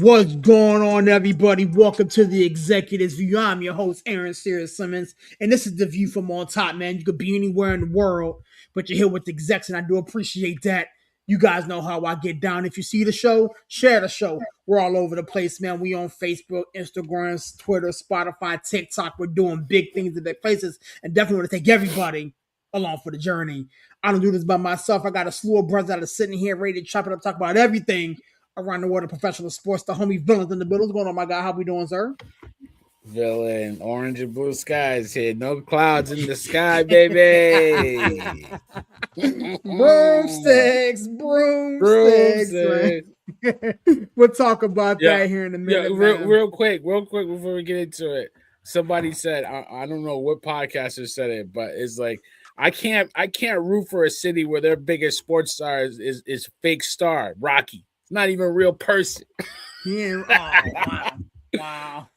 What's going on, everybody? Welcome to the Executives View. I'm your host, Aaron Sirius Simmons, and this is the view from on top, man. You could be anywhere in the world, but you're here with the execs, and I do appreciate that. You guys know how I get down. If you see the show, share the show. We're all over the place, man. We on Facebook, Instagram, Twitter, Spotify, TikTok. We're doing big things in big places, and definitely want to take everybody along for the journey. I don't do this by myself. I got a slew of brothers that are sitting here ready to chop it up, talk about everything around the world of professional sports. The homie Villains in the building. What's going on, my guy? How we doing, sir? Villain, orange and blue skies here. No clouds in the sky, baby. broomsticks. We'll talk about that here in a minute. Real quick before we get into it. Somebody said, I don't know what podcaster said it, but it's like I can't root for a city where their biggest sports star is fake star Rocky. Not even a real person. Yeah. Wow.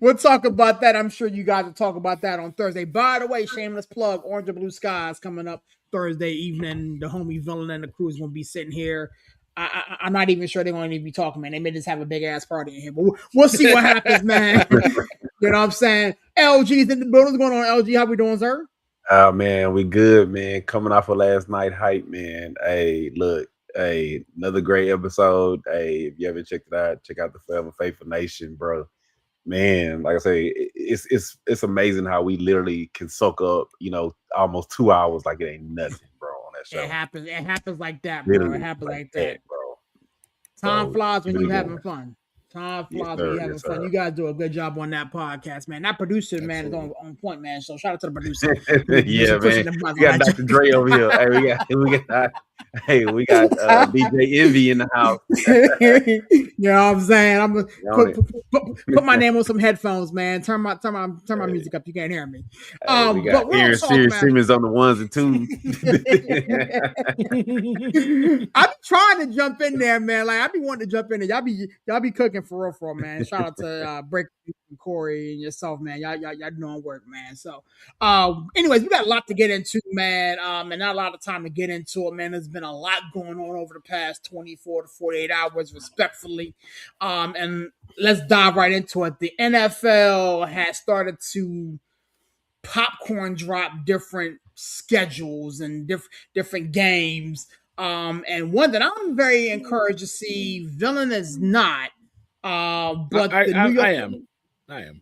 We'll talk about that. I'm sure you guys will talk about that on Thursday. By the way, shameless plug, Orange and Blue Skies coming up Thursday evening. The homie Villain and the crew is going to be sitting here. I'm not even sure they're going to be talking, man. They may just have a big ass party in here, but we'll see what happens, man. You know what I'm saying? LG's in the building. What's going on, LG? How we doing, sir? Oh, man, we good, man. Coming off of last night hype, man. Hey, look. Hey, another great episode. Hey, if you haven't checked it out, check out the Forever Faithful Nation, bro. Man, like I say, it's amazing how we literally can soak up, almost 2 hours like it ain't nothing, bro, on that show. It happens like that, bro. Literally it happens like that, bro. Time flies when you're having fun. Time flies when you're having fun. You guys do a good job on that podcast, man. That producer, man, is on point, man. So shout out to the producer. Yeah, man. We got Dr. Dre over here. Hey, we got DJ Envy in the house. You know what I'm saying? I'm gonna put my name on some headphones, man. Turn my music up. You can't hear me. We got Aaron Simmons on the ones and twos. I be trying to jump in there, man. Like I be wanting to jump in there. Y'all be cooking for real, man. Shout out to Break and Corey and yourself, man. Y'all doing work, man. So, anyways, we got a lot to get into, man. And not a lot of time to get into it, man. There's been a lot going on over the past 24 to 48 hours, respectfully. And let's dive right into it. The NFL has started to popcorn drop different schedules and different games. And one that I'm very encouraged to see, Villain is not. But I am.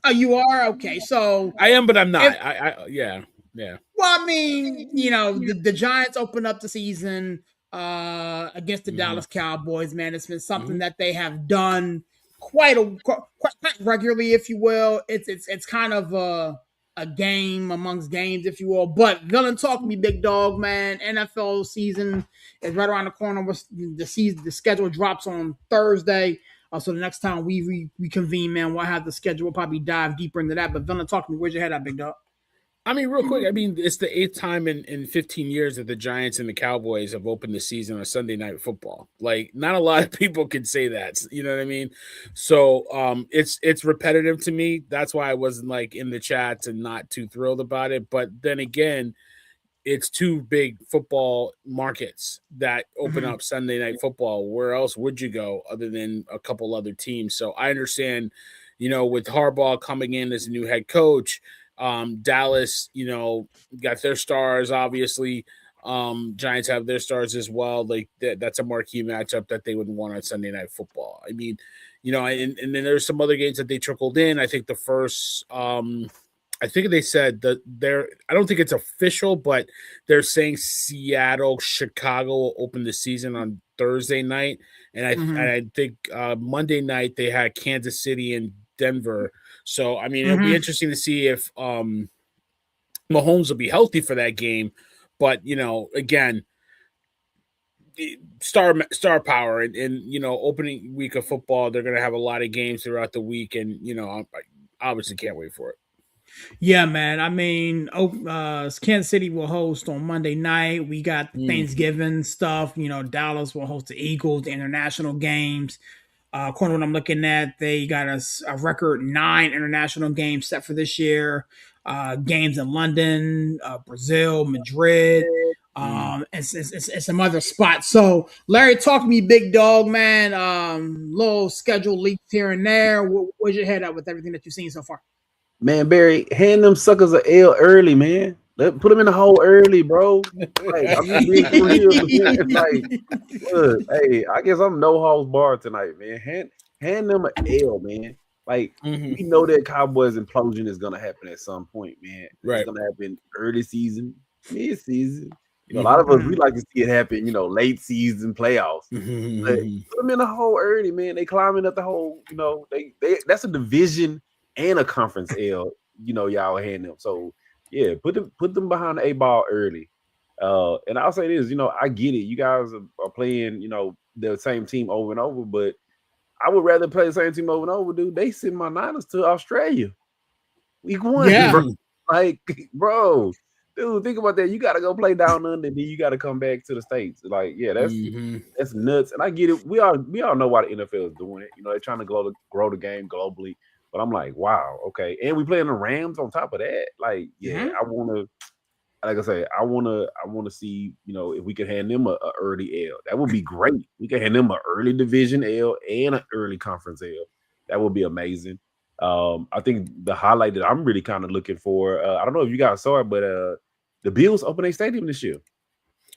Oh, you are? Okay. So I am, but I'm not. Yeah. Well, I mean, the Giants opened up the season against the Dallas Cowboys, man. It's been something that they have done quite regularly, if you will. It's kind of a game amongst games, if you will. But Villain, talk to me, big dog, man. NFL season is right around the corner. The schedule drops on Thursday. So the next time we reconvene, man, we'll have the schedule. We'll probably dive deeper into that. But Villain, talk to me. Where's your head at, big dog? I mean, real quick, it's the 8th time in 15 years that the Giants and the Cowboys have opened the season on Sunday Night Football. Like, not a lot of people can say that. You know what I mean? So it's repetitive to me. That's why I wasn't, like, in the chats and not too thrilled about it. But then again, it's two big football markets that open up Sunday Night Football. Where else would you go other than a couple other teams? So I understand, with Harbaugh coming in as a new head coach, Dallas, got their stars, obviously. Giants have their stars as well. Like that's a marquee matchup that they would want on Sunday Night Football. I mean, and then there's some other games that they trickled in. I think the first, I think they said that I don't think it's official, but they're saying Seattle, Chicago will open the season on Thursday night. And I think Monday night they had Kansas City and Denver. So, I mean, it'll be interesting to see if Mahomes will be healthy for that game. But, again, star power and opening week of football, they're going to have a lot of games throughout the week. And, I obviously can't wait for it. Yeah, man. I mean, Kansas City will host on Monday night. We got Thanksgiving stuff. Dallas will host the Eagles, the international games. According to what I'm looking at, they got a record 9 international games set for this year. Games in London, Brazil, Madrid. and some other spots. So, Larry, talk to me, big dog, man. Little schedule leaks here and there. Where's your head at with everything that you've seen so far? Man, Barry, hand them suckers a L early, man. Put them in the hole early, bro. Like, I'm just being for real, man. Like, look, hey, I guess I'm no holes barred tonight, man. Hand them an L, man. Like, we know that Cowboys implosion is gonna happen at some point, man. Right. It's gonna happen early season, mid season. You know, a lot of us we like to see it happen, you know, late season playoffs. But put them in the hole early, man. They climbing up the hole, you know, they that's a division and a conference L, you know, y'all hand them. So yeah, put them behind the A-ball early. And I'll say this, you know, I get it. You guys are playing, you know, the same team over and over, but I would rather play the same team over and over, dude. They send my Niners to Australia. Week 1. Yeah. Bro. Like, bro, dude, think about that. You gotta go play down under, then you gotta come back to the States. Like, yeah, that's nuts. And I get it. We all know why the NFL is doing it. You know, they're trying to grow the game globally. But I'm like, wow, okay. And we playing the Rams on top of that. Like, yeah, I wanna, like I say, I wanna see, you know, if we could hand them a early L. That would be great. We can hand them an early division L and an early conference L. That would be amazing. I think the highlight that I'm really kind of looking for, I don't know if you guys saw it, but the Bills open a stadium this year.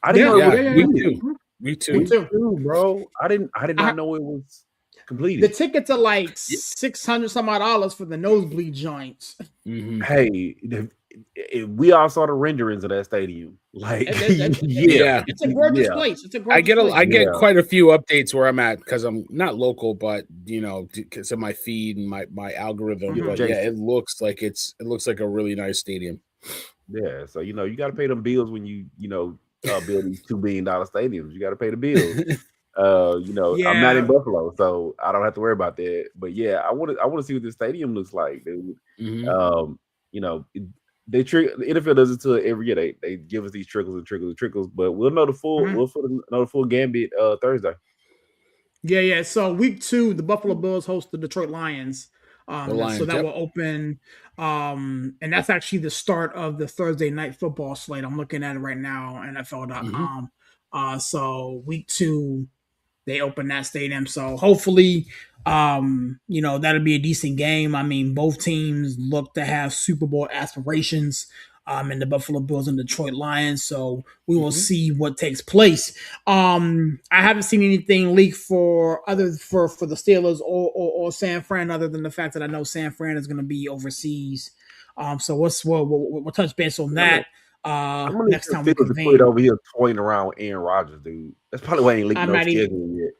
I didn't know Me too, bro. I did not know it was completed. The tickets are like $600 some odd dollars for the nosebleed joints. Hey, we all saw the renderings of that stadium. Like, it's a gorgeous place. It's a gorgeous place. I get quite a few updates where I'm at because I'm not local, but you know, because of my feed and my algorithm. But yeah, it looks like a really nice stadium. Yeah, so you know, you got to pay them bills when you know build these $2 billion stadiums. You got to pay the bills. You know, I'm not in Buffalo, so I don't have to worry about that. But yeah, I want to see what this stadium looks like, dude. You know, the NFL does it to it every year. They give us these trickles, but we'll know the full know the full gambit Thursday. Yeah. So week 2, the Buffalo Bills host the Detroit Lions. So that will open, and that's actually the start of the Thursday night football slate. I'm looking at it right now on NFL.com. So week 2, they open that stadium. So hopefully, you know, that'll be a decent game. I mean, both teams look to have Super Bowl aspirations. In the Buffalo Bills and Detroit Lions. So we will see what takes place. I haven't seen anything leak for the Steelers or San Fran, other than the fact that I know San Fran is going to be overseas. So we'll touch base on that. Next time we convene. Put it over here toying around with Aaron Rodgers, dude. That's probably why I ain't leaked no schedule yet.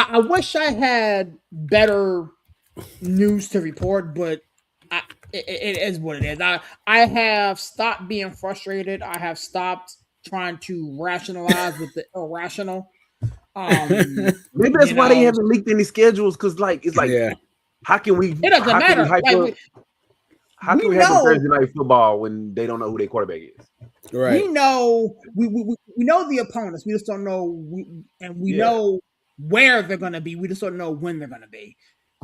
I wish I had better news to report, but it is what it is. I have stopped being frustrated. I have stopped trying to rationalize with the irrational. Maybe that's why they haven't leaked any schedules, because it's like how can we? It doesn't matter. How can we have a Thursday night football when they don't know who their quarterback is? Right. We know the opponents. We just don't know, we know where they're going to be. We just don't know when they're going to be.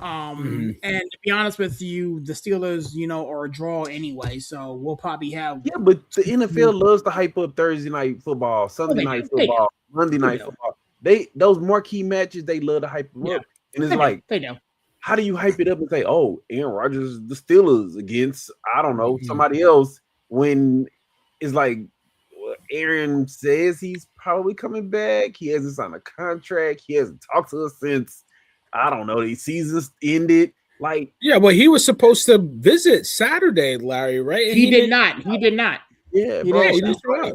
And to be honest with you, the Steelers, you know, are a draw anyway, so we'll probably have. Yeah, but the NFL loves to hype up Thursday night football, Sunday night football, Monday night football. Those marquee matches, they love to hype them up, and it's they do. How do you hype it up and say, "Oh, Aaron Rodgers, the Steelers against I don't know somebody else," when it's like Aaron says he's probably coming back. He hasn't signed a contract. He hasn't talked to us since. I don't know. These seasons ended. Like, yeah, well, he was supposed to visit Saturday, Larry, right? And he did not. He did not. Yeah, bro.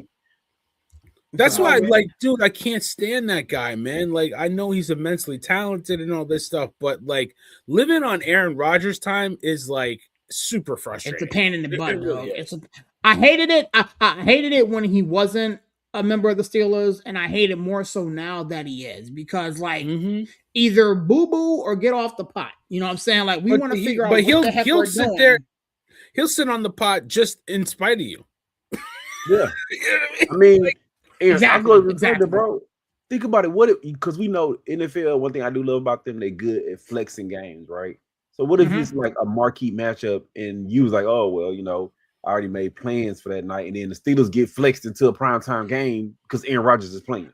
That's why, like, dude, I can't stand that guy, man. Like, I know he's immensely talented and all this stuff, but like, living on Aaron Rodgers' time is like super frustrating. It's a pain in the butt, really. I hated it. I hated it when he wasn't a member of the Steelers, and I hate it more so now that he is, because like either boo-boo or get off the pot. You know what I'm saying? Like, we want to figure out what the heck we're doing. There. He'll sit on the pot just in spite of you. Yeah. I mean, exactly, bro. Think about it. Because we know NFL, one thing I do love about them, they're good at flexing games, right? So what if it's like a marquee matchup and you was like, oh, well, you know, already made plans for that night, and then the Steelers get flexed into a primetime game because Aaron Rodgers is playing.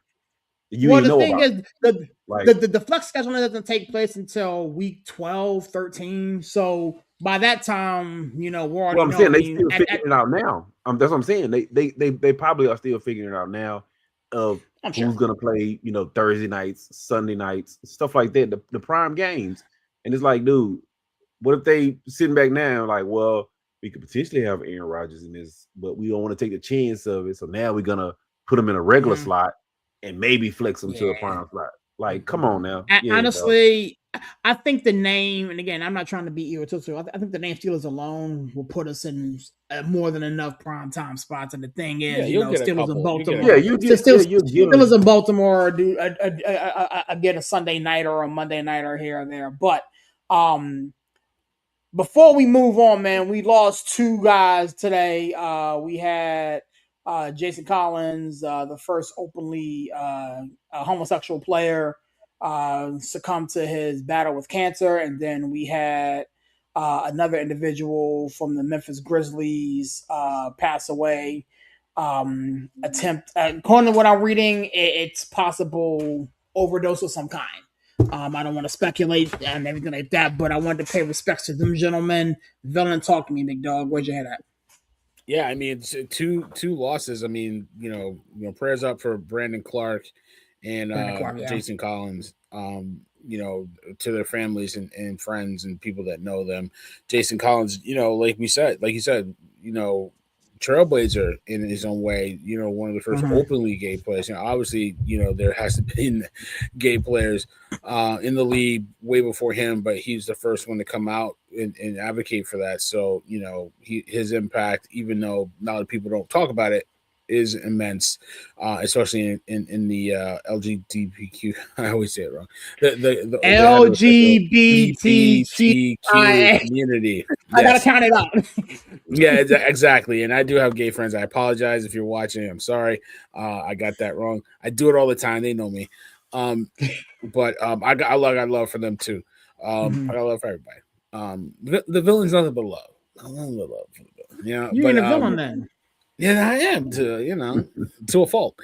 You Well, didn't the know thing about is, the like. the flex scheduling doesn't take place until week 12, 13. So by that time, we Well, already I'm know. saying I they mean, still figuring it out now. That's what I'm saying. They probably are still figuring it out now of I'm who's sure. gonna play, Thursday nights, Sunday nights, stuff like that, the prime games. And it's like, dude, what if they sitting back now like, well, we could potentially have Aaron Rodgers in this, but we don't want to take the chance of it. So now we're gonna put him in a regular Mhm. slot and maybe flex him to a Yeah. prime slot. Like, come on now. Yeah, dog. Honestly, I think the name, and again, I'm not trying to be egotistical. I think the name Steelers alone will put us in more than enough prime time spots. And the thing Yeah, is, you'll get a Steelers in couple. You get a Yeah, Baltimore, you couple. get yeah, you get Steelers him. in Baltimore do get a Sunday night or a Monday night or here or there. But before we move on, man, we lost two guys today. We had Jason Collins, the first openly homosexual player, succumb to his battle with cancer, and then we had another individual from the Memphis Grizzlies pass away. Attempt, according to what I'm reading, it's possible overdose of some kind. I don't want to speculate and everything like that, but I wanted to pay respects to them gentlemen. Villain, talk to me, big dog. Where'd your head at? Yeah, I mean, it's two losses. I mean, prayers up for Brandon Clark and Brandon Clark, yeah. Jason Collins. To their families and friends and people that know them. Jason Collins, like you said, trailblazer in his own way. One of the 1st openly gay players. Obviously, there has to be gay players in the league way before him, but he's the first one to come out and advocate for that. So, his impact, even though a lot of people don't talk about it, is immense, especially in the LGBTQ. I always say it wrong. The heterosexual LGBTQ LGBTQIA. community. I gotta Yes. count it up. Yeah, exactly. And I do have gay friends. I apologize if you're watching. I'm sorry. I got that wrong. I do it all the time. They know me. But I got love for them too. I got love for everybody. The villain's nothing but love. Nothing but love for the villain. Yeah, You but ain't a villain then. yeah, I am to a fault.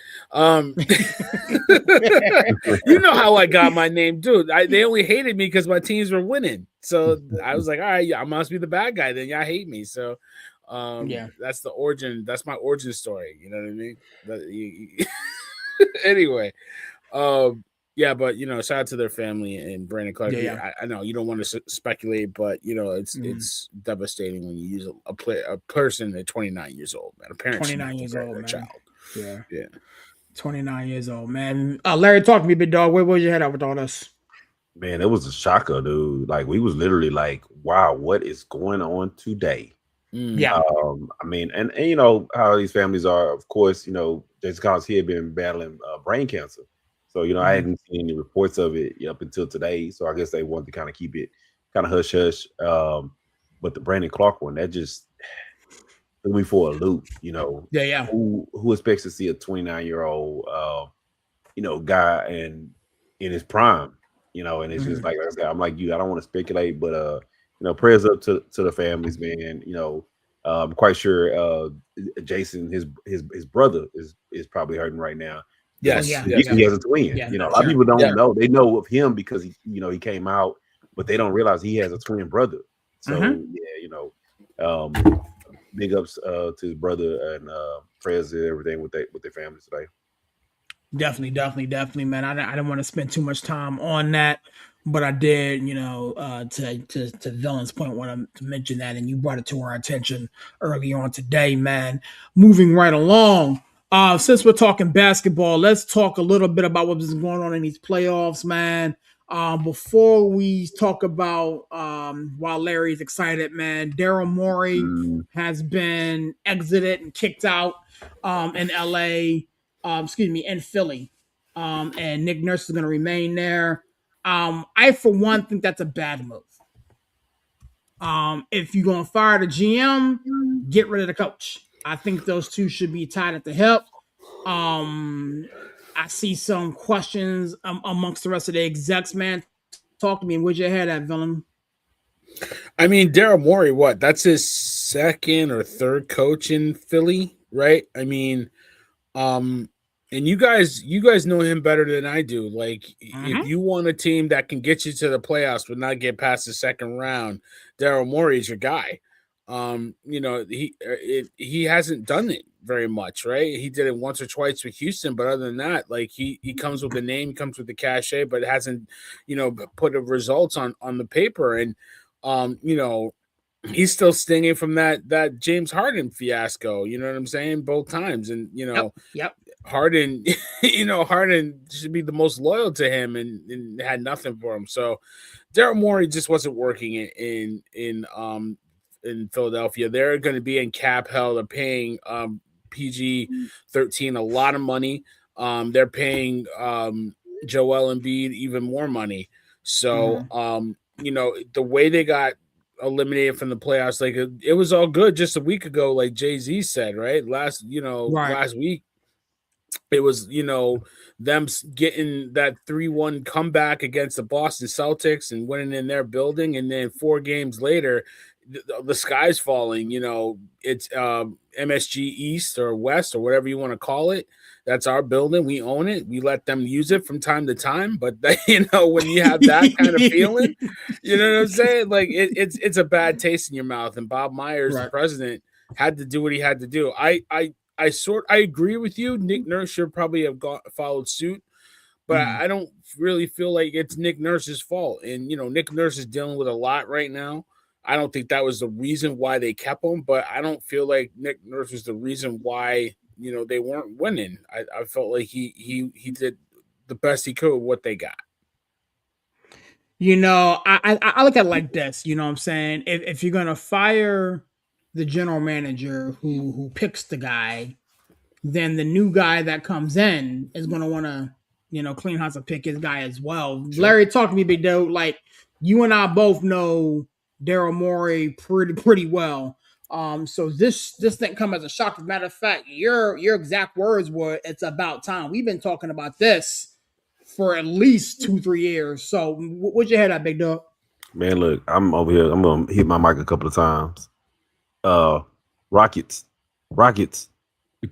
You know how I got my name, dude. They only hated me because my teams were winning. So I was like, all right, yeah, I must be the bad guy. Then y'all hate me. So that's the origin. That's my origin story. You know what I mean? Anyway, yeah, but shout out to their family and Brandon Clark. Yeah. I know you don't want to speculate, but it's devastating when you use a person at 29 years old, man. A parent 29 years old, man. Child. Yeah. 29 years old, man. Larry, talk to me, big dog. Where was your head at with all this? Man, it was a shocker, dude. Like, we was literally like, wow, what is going on today? Yeah. I mean, and how these families are. Of course, Jason Collins, he had been battling brain cancer. So, I hadn't seen any reports of it up until today. So I guess they wanted to kind of keep it kind of hush hush. But the Brandon Clark one, that just threw me for a loop. Yeah. Who expects to see a 29-year-old guy in his prime? And it's just like I said, I'm like you. I don't want to speculate, but prayers up to the families, man. I'm quite sure Jason, his brother is probably hurting right now. Yes, he has a twin. Yeah, a lot of people don't know. They know of him because he came out, but they don't realize he has a twin brother. So big ups to his brother and prayers and everything with their families today. Definitely, man. I didn't want to spend too much time on that, but I did, to Villain's point, want to mention that, and you brought it to our attention early on today, man. Moving right along, since we're talking basketball, let's talk a little bit about what's going on in these playoffs, man. Before we talk about while Larry's excited, man, Daryl Morey has been exited and kicked out in LA. In Philly. And Nick Nurse is going to remain there. I, for one, think that's a bad move. If you're going to fire the GM, get rid of the coach. I think those two should be tied at the hip. I see some questions amongst the rest of the execs, man. Talk to me. Where's your head at, Villain? I mean, Daryl Morey, what? That's his second or third coach in Philly, right? I mean, um, and you guys know him better than I do. Like, if Mm-hmm. you want a team that can get you to the playoffs but not get past the second round, Daryl Morey is your guy. He hasn't done it very much, right? He did it once or twice with Houston, but other than that, like he comes with the name, comes with the cachet, but hasn't, put the results on the paper. And um, you know, he's still stinging from that James Harden fiasco. You know what I'm saying? Both times, and Yep. Yep. Harden, Harden should be the most loyal to him, and had nothing for him. So Daryl Morey just wasn't working in Philadelphia. They're going to be in cap hell. They're paying PG 13 a lot of money. They're paying Joel Embiid even more money. So Mm-hmm. the way they got eliminated from the playoffs, like it was all good just a week ago, like Jay-Z said, right? Right. Last week it was, them getting that 3-1 comeback against the Boston Celtics and winning in their building, and then 4 games later the sky's falling. It's MSG East or West or whatever you want to call it. That's our building. We own it. We let them use it from time to time, but when you have that kind of feeling, you know what I'm saying? Like it's a bad taste in your mouth. And Bob Myers, the Right. president, had to do what he had to do. I agree with you. Nick Nurse should probably have followed suit, but Mm-hmm. I don't really feel like it's Nick Nurse's fault. And Nick Nurse is dealing with a lot right now. I don't think that was the reason why they kept him, but I don't feel like Nick Nurse was the reason why they weren't winning. I felt like he did the best he could with what they got. I look at it like this. You know what I'm saying? If you're gonna fire the general manager who picks the guy, then the new guy that comes in is gonna want to, clean house and pick his guy as well. Sure. Larry, talk to me, big dude. Like you and I both know Daryl Morey pretty well. So this didn't come as a shock. As a matter of fact, your exact words were, "It's about time." We've been talking about this for at least 2-3 years. So what's your head at, big dog? Man, look, I'm over here. I'm gonna hit my mic a couple of times. Uh, Rockets, Rockets,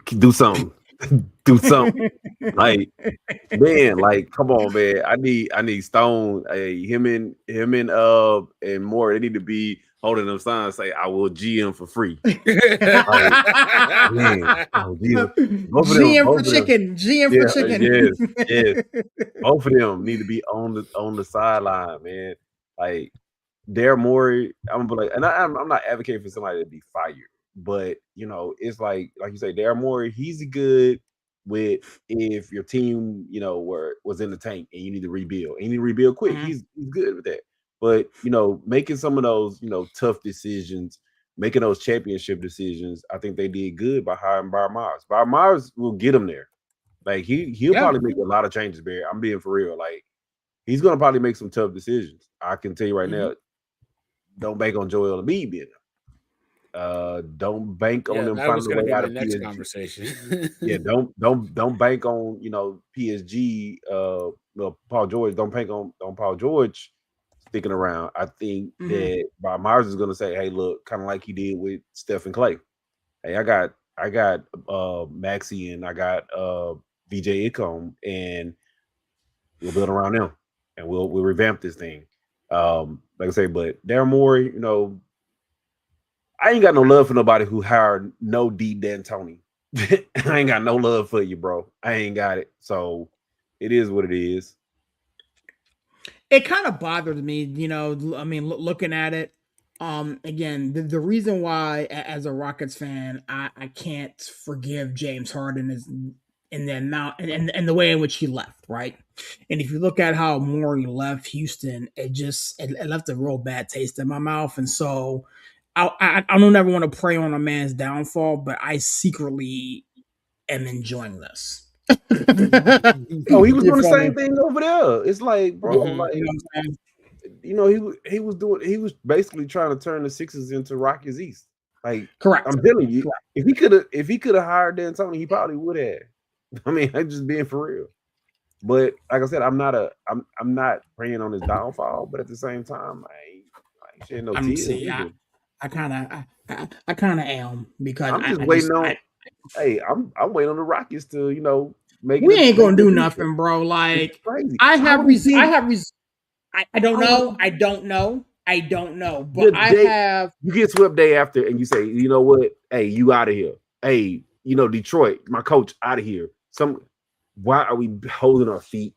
do something, do something. Like, man, like, come on, man. I need Stone. And more. They need to be holding them signs. Say, I will GM for free. Like, man, oh, GM. Both of them, GM for both of them. chicken. GM for Yeah, chicken. yes. Both of them need to be on the sideline, man. Like Daryl Morey, I'm gonna be like, and I'm not advocating for somebody to be fired, but it's like you say, Daryl Morey, he's good with if your team, was in the tank and you need to rebuild, and you need to rebuild quick. Mhm. He's good with that. But making some of those, tough decisions, making those championship decisions, I think they did good by hiring Bob Myers. Bob Myers will get them there. Like he'll Yeah. probably make a lot of changes, Barry. I'm being for real. Like he's gonna probably make some tough decisions. I can tell you right Mhm. now, don't bank on Joel Embiid being don't bank on Yeah, them that was finding a going to way be out my of next PSG. conversation. Yeah, don't bank on PSG. Paul George. Don't bank on Paul George sticking around. I think Mhm. that Bob Myers is going to say, "Hey, look, kind of like he did with Steph and Clay. Hey, I got Maxi and I got VJ Icom, and we'll build around them, and we'll revamp this thing." Like I say, but Darren Morey, I ain't got no love for nobody who hired no D D'Antoni. I ain't got no love for you, bro. I ain't got it. So it is what it is. It kind of bothered me, I mean, looking at it. Again, the reason why, as a Rockets fan, I can't forgive James Harden is in the amount and the way in which he left, right? And if you look at how Morey left Houston, it left a real bad taste in my mouth. And so I don't ever want to prey on a man's downfall, but I secretly am enjoying this. Oh, he was You doing the feel me? same thing over there. It's like, bro, You Mhm. like know what I'm saying? he was basically trying to turn the Sixers into Rockies East. Like Correct. I'm telling you, Correct. if he could have hired D'Antoni, he probably would have. I mean, I'm just being for real. But like I said, I'm not praying on his downfall, but at the same time, I ain't shedding no I'm tears see. either. I kind of I kind of am because I'm just I waiting just on. I Hey, I'm waiting on the Rockets to make we it ain't make gonna it a do deeper. nothing, bro. It's Like crazy. I Why have would he I get? have I don't Why would know. I don't know. I don't know. But the I day have you get swept day after, and you say, you know what? Hey, you out of here. Hey, Detroit, my coach out of here. Why are we holding our feet?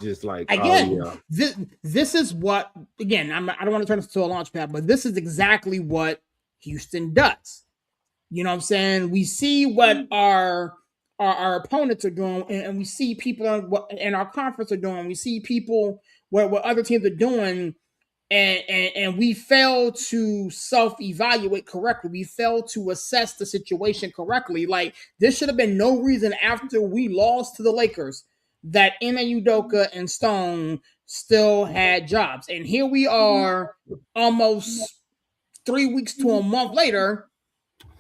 Just like, oh again, yeah, this is what again. I don't want to turn this to a launch pad, but this is exactly what Houston does. You know what I'm saying? We see what our opponents are doing, and we see people in our conference are doing. We see people what other teams are doing, and we fail to self-evaluate correctly. We fail to assess the situation correctly. Like this should have been no reason after we lost to the Lakers that Ime Udoka and Stone still had jobs. And here we are almost 3 weeks to a month later,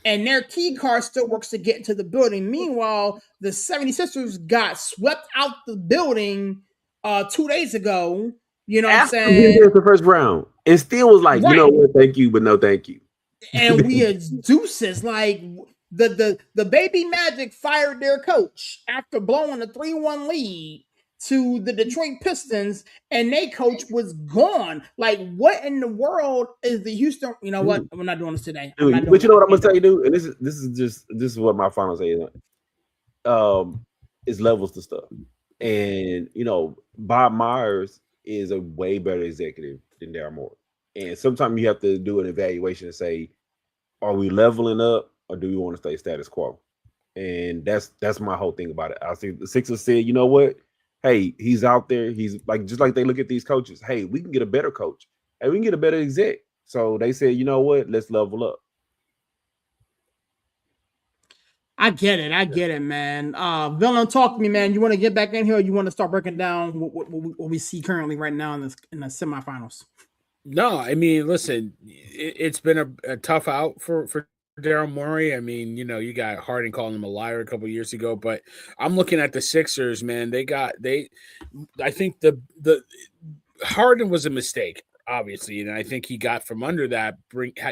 and their key card still works to get into the building. Meanwhile, the 76ers got swept out the building 2 days ago. You know what I'm after getting saying? past the first round, and still was like, you Right. know what? Thank you, but no, thank you. And we as deuces, like the baby Magic fired their coach after blowing a 3-1 lead to the Detroit Pistons, and their coach was gone. Like, what in the world is the Houston? You know what? Dude, We're not doing this today. I'm not dude, doing but you it. know I what I'm can't gonna do say, it. dude, and this is what my final say is. It's levels to stuff. And Bob Myers is a way better executive than Daryl Morey. And sometimes you have to do an evaluation and say, are we leveling up or do we want to stay status quo? And that's my whole thing about it. I see the Sixers said, you know what? Hey, he's out there. He's like just like they look at these coaches. Hey, we can get a better coach. Hey, we can get a better exec. So they said, you know what? Let's level up. I get it. I get it, man. Villain, talk to me, man. You want to get back in here, or you want to start breaking down what we see currently right now in the semifinals? No, I mean, listen, it's been a tough out for Daryl Morey. I mean, you got Harden calling him a liar a couple years ago, but I'm looking at the Sixers, man. I think the Harden was a mistake, obviously, and I think he got from under that,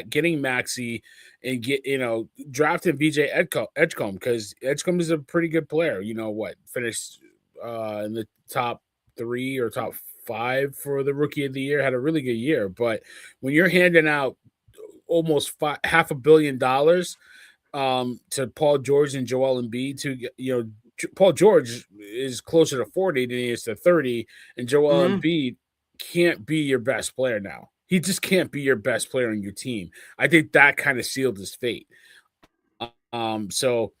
getting Maxey and drafting BJ Edgecombe because Edgecombe is a pretty good player. You know what? Finished in the top 3 or top 5 for the rookie of the year. Had a really good year, but when you're handing out almost $500 million to Paul George and Joel Embiid, Paul George is closer to 40 than he is to 30, and Joel Embiid can't be your best player now. He just can't be your best player on your team. I think that kind of sealed his fate. So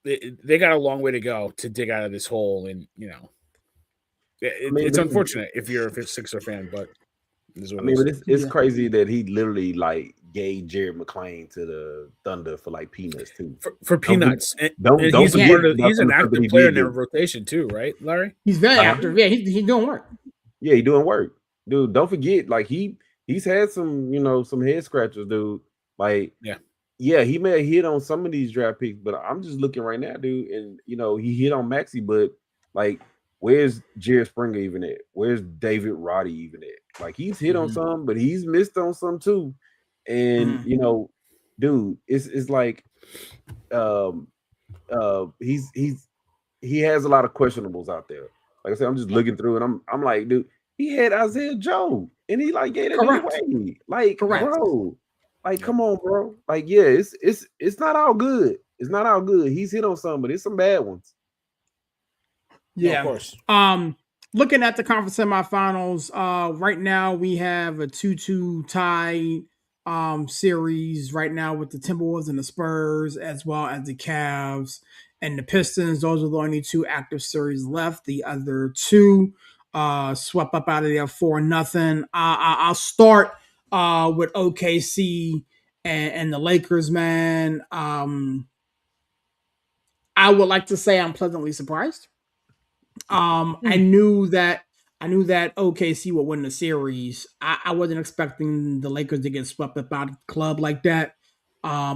they got a long way to go to dig out of this hole, and it's unfortunate if you're a Sixer fan, but but it's crazy that he literally like gave Jared McClain to the Thunder for like peanuts too. For peanuts. Don't he's forget he's an active player in their rotation too, right, Larry? He's very active. Yeah, he's doing work. Yeah, he's doing work, dude. Don't forget, like he's had some some head scratchers, dude. Like yeah, he may have hit on some of these draft picks, but I'm just looking right now, dude, and he hit on Maxey, but like, where's Jared Springer even at? Where's David Roddy even at? Like, he's hit on some, but he's missed on some too. And dude, it's like he has a lot of questionables out there. Like I said, I'm just looking through and I'm like, dude, he had Isaiah Joe and he like gave it away. Like, bro. Like, come on, bro. Like, yeah, it's not all good. It's not all good. He's hit on some, but it's some bad ones. Yeah, of course. Looking at the conference semifinals, right now we have a 2-2 tie series right now with the Timberwolves and the Spurs, as well as the Cavs and the Pistons. Those are the only 2 active series left. The other 2 swept up out of there 4-0. I'll start with OKC and the Lakers, man. I would like to say I'm pleasantly surprised. I knew that OKC would win the series. I wasn't expecting the Lakers to get swept up out of the club like that. I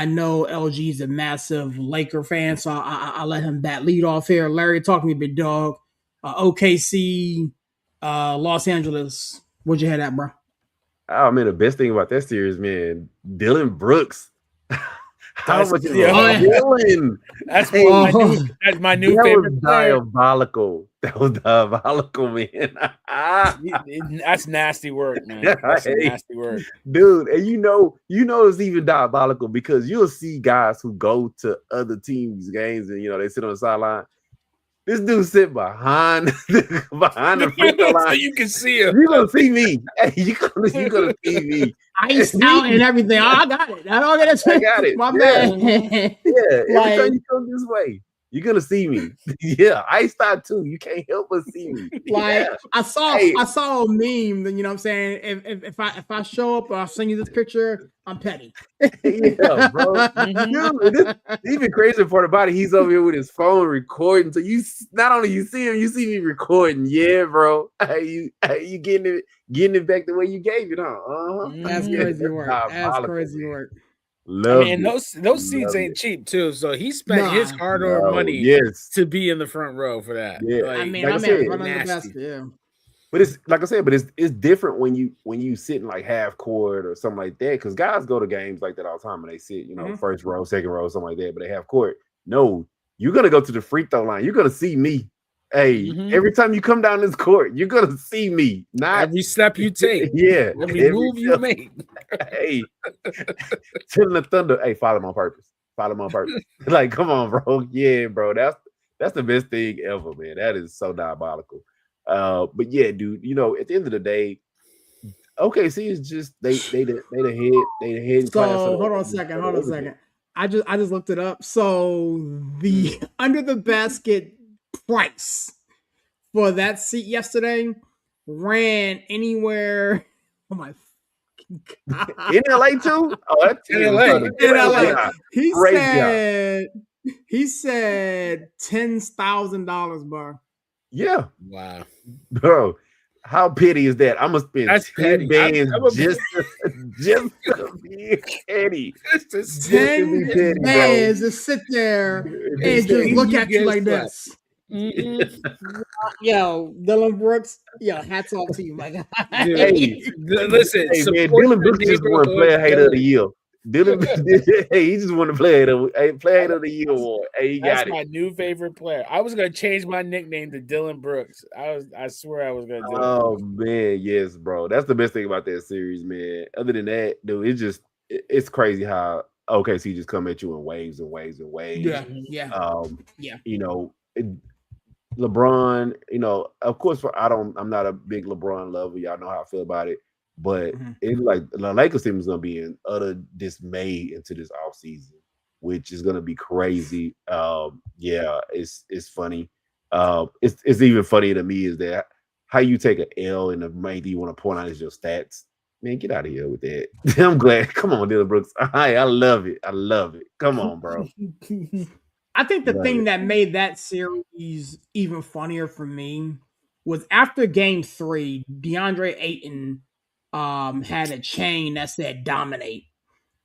know LG's a massive Laker fan, so I'll let him bat lead off here. Larry, talk to me, big dog. OKC, Los Angeles. Where'd you head at, bro? Oh man, the best thing about that series, man, Dylan Brooks. How much is yeah. villain? That's Hey, that's my new that was favorite player. diabolical. That was diabolical, man. That's nasty work, man. That's some Hey, nasty work. dude, and you know it's even diabolical because you'll see guys who go to other teams' games and they sit on the sideline. This dude sit behind the free throw line. So you can see him. You're gonna see me. Hey, you're gonna see me. Iced out and everything. Oh, I got it. I don't get it. I got it. My Yeah. man. Yeah. Every Like, time you come this way, you're gonna see me. Yeah, iced out too. You can't help but see me. like Yeah. I saw Hey. a meme. Then you know what I'm saying. If I show up, I'll send you this picture. I'm petty. Yeah, bro. Dude, this even crazier part about it, he's over here with his phone recording. So you not only you see him, you see me recording. Yeah, bro. You getting it back the way you gave it, huh? Uh-huh. That's crazy work. That's crazy work. Love I mean, those seats ain't cheap too. So he spent his hard-earned money to be in the front row for that. Yeah, like, I mean, like my man was running the basket. Yeah. But it's like I said, but it's different when you sit in like half court or something like that. Because guys go to games like that all the time and they sit, first row, second row, something like that. But they have court. No, you're gonna go to the free throw line. You're gonna see me. Hey, every time you come down this court, you're gonna see me. Not every step you take. Yeah, every move you make. Hey, telling the Thunder, hey, follow him on purpose. Follow him on purpose. Like, come on, bro. Yeah, bro. That's the best thing ever, man. That is so diabolical. But yeah, dude, at the end of the day, OKC is just they the head. So hold on a second. I just looked it up. So the under the basket price for that seat yesterday ran anywhere. Oh my in LA too? Oh, that's in LA. He said $10,000, bro. Yeah. Wow. Bro, how petty is that? I'm gonna spend 10 bands just to be petty. 10 bands to sit there and just look at you like this. Yo, Dylan Brooks, hats off to you, my guy. Hey, listen, man, Dylan Brooks just won Player Hater of the Year. Dylan, hey, he just won the Player Hater of the Year award. Hey, he got it. That's my new favorite player. I was gonna change my nickname to Dylan Brooks. I swear I was gonna do it. Oh man, yes, bro. That's the best thing about that series, man. Other than that, dude, it's crazy how OKC just come at you in waves and waves and waves. Yeah. LeBron, of course, I'm not a big LeBron lover. Y'all know how I feel about it. But it's like the Lakers team is gonna be in utter dismay into this offseason, which is gonna be crazy. Yeah, it's funny. It's even funnier to me is that how you take an L and the main thing you want to point out is your stats. Man, get out of here with that. I'm glad. Come on, Dylan Brooks. I love it. I love it. Come on, bro. I think the thing that made that series even funnier for me was after game 3, DeAndre Ayton had a chain that said dominate.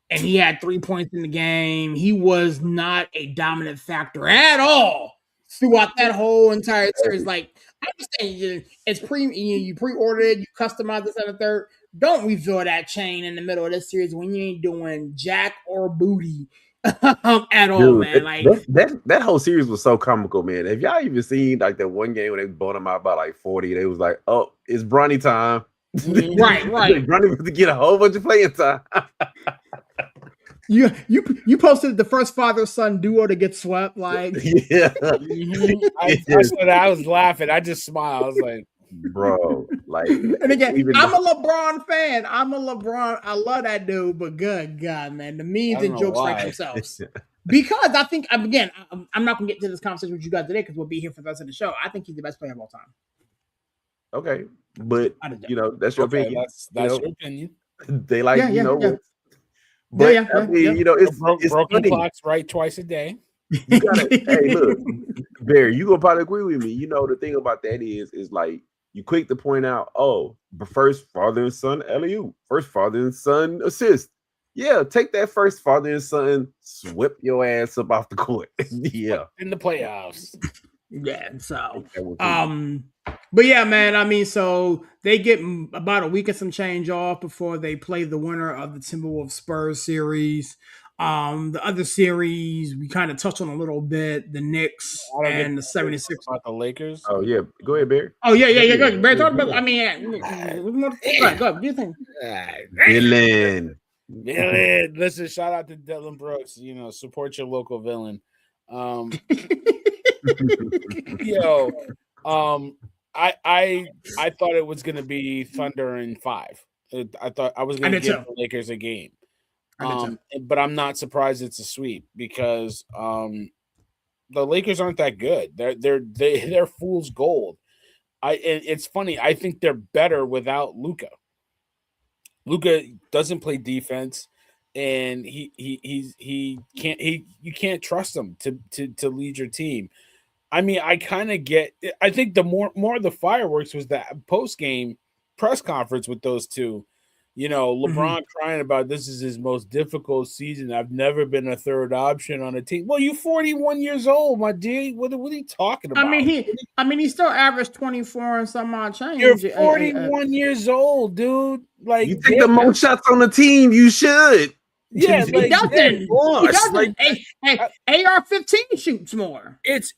And he had 3 points in the game. He was not a dominant factor at all throughout that whole entire series. Like, I understand it's you pre-ordered it, you customize this and the third. Don't reveal that chain in the middle of this series when you ain't doing jack or booty at all, man. Like that whole series was so comical, man. Have y'all even seen like that one game when they bought him out by like 40? They was like, "Oh, it's Bronny time." Right. Bronny was to get a whole bunch of playing time. You posted the first father-son duo to get swept, like yeah. I was laughing. I just smiled. I was like, bro, like, and again, I'm a LeBron fan. I love that dude, but good God, man, the memes and jokes write themselves. Because I think, again, I'm not gonna get to this conversation with you guys today because we'll be here for the rest of the show. I think he's the best player of all time. Okay, but that's your opinion. That's your opinion. They like what. But it's broken clocks right twice a day. You gotta, hey, look, Barry, you gonna probably agree with me. The thing about that is like you quick to point out, first father and son alley-oop, first father and son assist. Yeah, take that first father and son, whip your ass up off the court. Yeah, in the playoffs. Yeah, so But yeah, man, I mean, so they get about a week and some change off before they play the winner of the Timberwolves Spurs series. The other series we kind of touched on a little bit, the Knicks I don't get and the 76. about the Lakers. Oh yeah, go ahead, Barry. Oh yeah. Go ahead. Barry, Yeah, talk go about, I ahead. mean, go ahead. Do you think? Dylan. Villain. Listen, shout out to Dylan Brooks. You know, support your local villain. Yo, I thought it was gonna be Thunder in 5. I thought I was I gonna did give too. the Lakers a game. I did too. But I'm not surprised it's a sweep because the Lakers aren't that good. They're fool's gold. It's funny. I think they're better without Luka. Luka doesn't play defense, and he can't you can't trust him to lead your team. I mean, I kind of get. I think the more of the fireworks was that post game press conference with those two. You know, LeBron crying about this is his most difficult season. I've never been a third option on a team. Well, you 41 years old, my dude. What are you talking about? I mean, he still averaged 24 and some odd change. You're 41 years old, dude. Like you take the most shots on the team, you should. Yeah, he like doesn't. He doesn't. Like, AR-15 shoots more. It's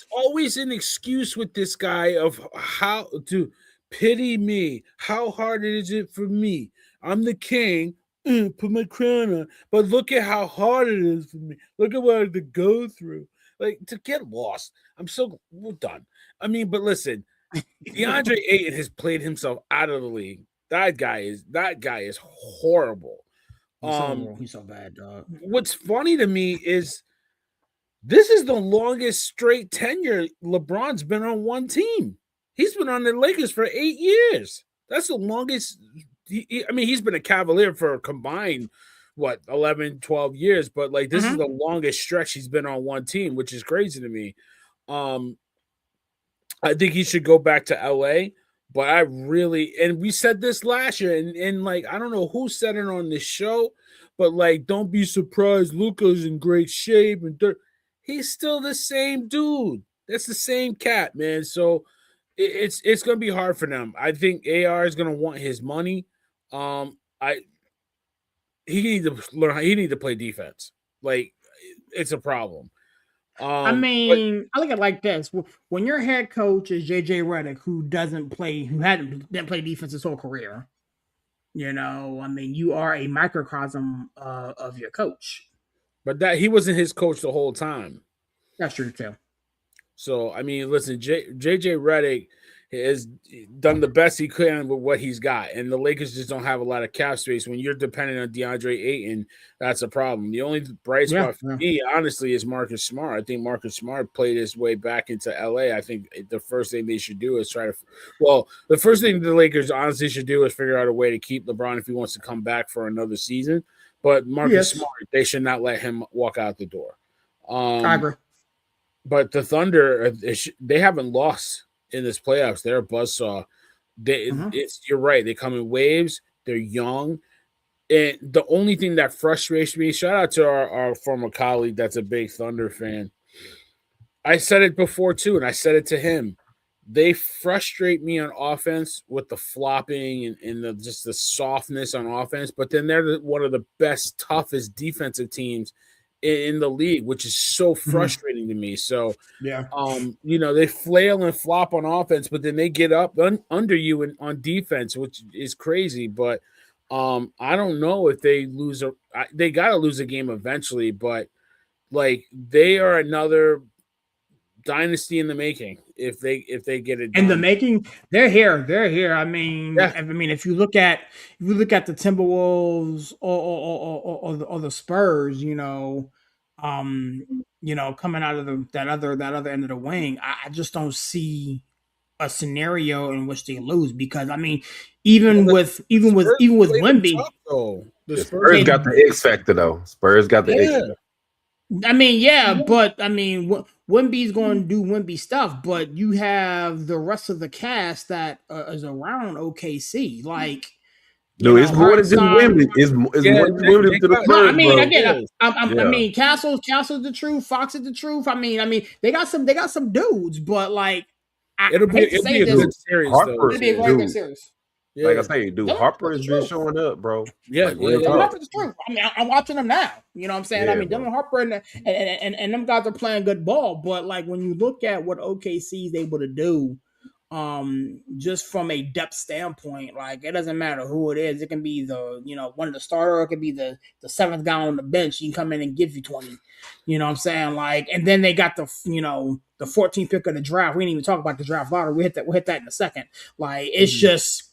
always an excuse with this guy of how to pity me. How hard is it for me? I'm the king. Put my crown on. But look at how hard it is for me. Look at what I have to go through. Like to get lost. We're done. I mean, but listen, DeAndre Ayton has played himself out of the league. That guy is horrible. He's so bad, dog. What's funny to me is this is the longest straight tenure LeBron's been on one team. He's been on the Lakers for 8 years. That's the longest. He's been a Cavalier for a combined, 11, 12 years. But, like, this is the longest stretch he's been on one team, which is crazy to me. I think he should go back to L.A., but and we said this last year, and like, I don't know who said it on this show, but, like, don't be surprised Luka's in great shape. He's still the same dude. That's the same cat, man. So it's going to be hard for them. I think AR is going to want his money. He need to learn. He need to play defense. Like, it's a problem. I mean, I look at it like this: when your head coach is JJ Redick, who didn't play defense his whole career, you know, I mean, you are a microcosm of your coach. But that he wasn't his coach the whole time. That's true too. So I mean, listen, JJ Redick has done the best he can with what he's got, and the Lakers just don't have a lot of cap space. When you're dependent on DeAndre Ayton, that's a problem. The only bright spot for me, honestly, is Marcus Smart. I think Marcus Smart played his way back into LA. I think the first thing they should do is the first thing the Lakers honestly should do is figure out a way to keep LeBron if he wants to come back for another season. But Marcus Smart, they should not let him walk out the door. I agree. But the Thunder, they haven't lost in this playoffs. They're a buzzsaw. You're right. They come in waves. They're young. And the only thing that frustrates me, shout out to our former colleague that's a big Thunder fan. I said it before too, and I said it to him. They frustrate me on offense with the flopping and just the softness on offense, but then they're one of the best, toughest defensive teams in the league, which is so frustrating to me. So, they flail and flop on offense, but then they get up under you on defense, which is crazy. But I don't know if they lose they got to lose a game eventually, but like they are another dynasty in the making if they get it done. In the making, they're here. I mean, if you look at the Timberwolves or the Spurs, coming out of that other end of the wing, I just don't see a scenario in which they lose because I mean, even with Wemby, the Spurs got the X factor though. Spurs got the X factor. I mean, but I mean, Wemby's going to do Wemby stuff, but you have the rest of the cast that is around OKC. Like, it's more than just Wemby. It's more than Wemby to the Spurs. I mean, Castle's the truth. Fox is the truth. I mean, they got some dudes, but like, It'll be hate to say a this. good series, Harper, though. It'll be a very good series. Yeah. Like I say, dude, Dylan Harper Harper's has the been truth. showing up, bro. Yeah, like yeah, real yeah. Dylan talk. Harper's the truth. I mean, I'm watching them now. You know what I'm saying? I Yeah, mean, bro. Dylan Harper and them guys are playing good ball. But like when you look at what OKC is able to do, just from a depth standpoint, like it doesn't matter who it is. It can be one of the starter, or it could be the seventh guy on the bench. He can come in and give you 20. You know what I'm saying? Like, and then they got the 14th pick of the draft. We didn't even talk about the draft lottery. We'll hit that in a second. Like, it's just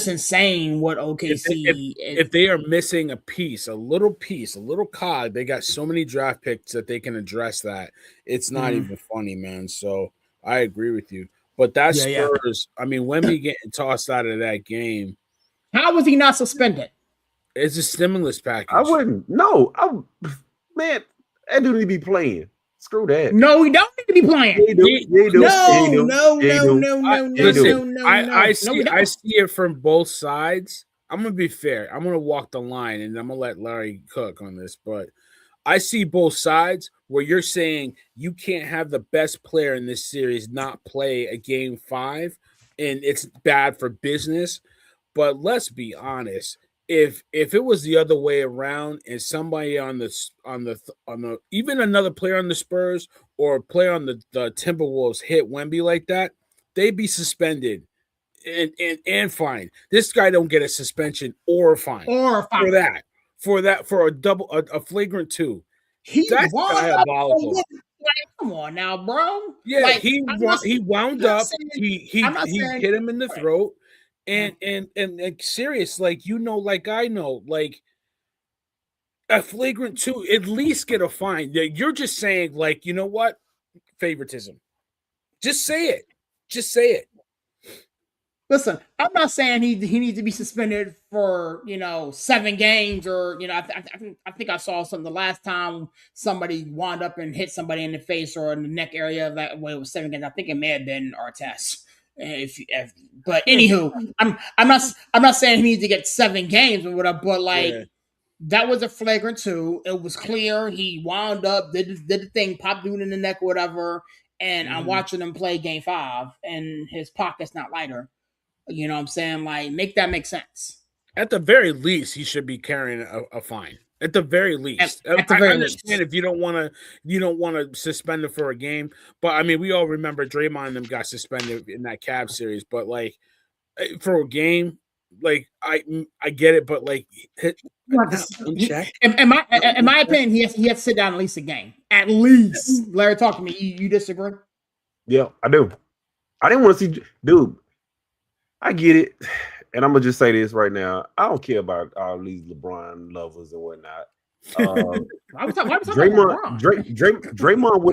insane what OKC. If they are missing a little cog, they got so many draft picks that they can address that. It's not even funny, man. So I agree with you. But that Spurs, I mean, Wemby getting tossed out of that game. How was he not suspended? It's a stimulus package. I wouldn't. No, man, that dude need to be playing. Screw that. No, he don't need to be playing. I see it from both sides. I'm gonna be fair. I'm gonna walk the line, and I'm gonna let Larry cook on this. But I see both sides where you're saying you can't have the best player in this series not play a game 5, and it's bad for business. But let's be honest. If it was the other way around and somebody on the even another player on the Spurs or a player on the Timberwolves hit Wemby like that, they'd be suspended and fined. This guy don't get a suspension or a fine for a flagrant 2. That's diabolical. Come on now, bro. Yeah, like, he wound up. He hit him in the throat. And serious, like like I know, like a flagrant 2, at least get a fine. You're just saying, like, you know what? Favoritism. Just say it. Just say it. Listen, I'm not saying he needs to be suspended for 7 games or I think I saw something the last time somebody wound up and hit somebody in the face or in the neck area that it was 7 games. I think it may have been Artest. But anywho, I'm not saying he needs to get 7 games or whatever, but like that was a flagrant 2. It was clear he wound up, did the thing, popped dude in the neck or whatever, and I'm watching him play game 5, and his pocket's not lighter. You know what I'm saying? Like, make that make sense. At the very least, he should be carrying a fine. At the very least, I understand if you don't want to suspend him for a game, but I mean, we all remember Draymond and them got suspended in that Cavs series. But like for a game, like I get it, but like in my opinion, he has to sit down at least a game. At least, Larry, talk to me. You disagree? Yeah, I do. I didn't want to see, dude. I get it. And I'm gonna just say this right now. I don't care about all these LeBron lovers and whatnot. Draymond would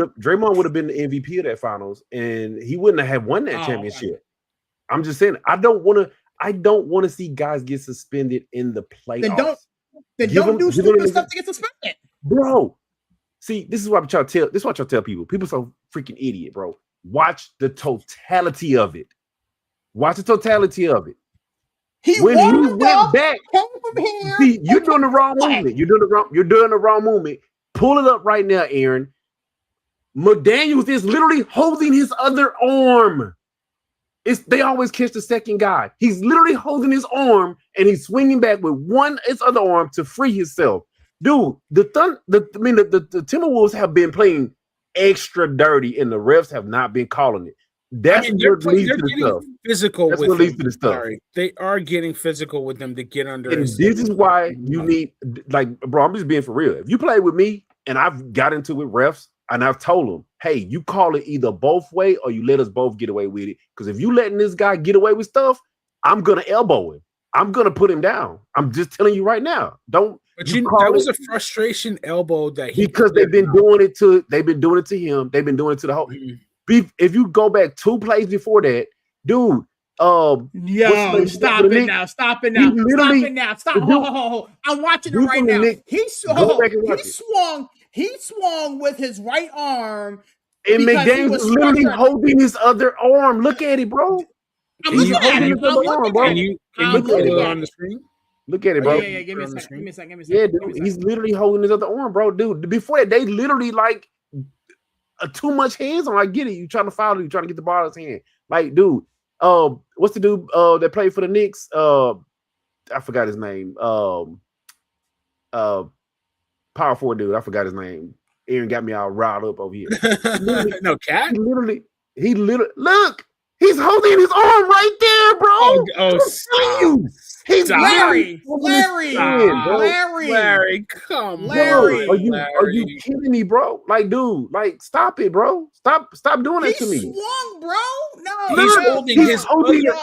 have been the MVP of that finals, and he wouldn't have won that championship. Okay. I'm just saying, I don't want to see guys get suspended in the playoffs. Then don't do stupid stuff to get suspended, bro. See, this is what I tell people. People so freaking idiot, bro. Watch the totality of it. Watch the totality of it. When he went back, see, you're doing the wrong movement. You're doing the wrong movement. Pull it up right now, Aaron. McDaniels is literally holding his other arm. They always catch the second guy. He's literally holding his arm and he's swinging back with his other arm to free himself. Dude, the Timberwolves have been playing extra dirty, and the refs have not been calling it. That's what leads to the stuff. Physical That's with what leads to the stuff. They are getting physical with them to get under. And this is why you need, like, bro, I'm just being for real. If you play with me and I've got into it with refs and I've told them, hey, you call it either both way or you let us both get away with it. Because if you letting this guy get away with stuff, I'm gonna elbow him. I'm gonna put him down. I'm just telling you right now. Don't. But that was a frustration elbow that because they've been doing it to him. They've been doing it to the whole. Mm-hmm. If you go back 2 plays before that, dude. Stop it now. Stop it now. Stop. I'm watching it right now. He swung with his right arm. And McDaniels was literally holding his other arm. Look at it, bro. I'm looking at it. Can you put it on the screen? Look at it, bro. Yeah, give me a second. Yeah, dude, he's literally holding his other arm, bro. Dude, before that, they literally like too much hands on. I get it. You trying to foul, you trying to get the ball out of his hand. Like, dude, what's the dude that played for the Knicks? I forgot his name. Power forward dude. I forgot his name. Aaron got me all riled up over here. No, Cat. He literally look. He's holding his arm right there, bro. He's Larry, come Larry. on. Are you kidding me, bro? Like, dude, like, stop it, bro. Stop doing that to me. He swung, bro. No, he's holding his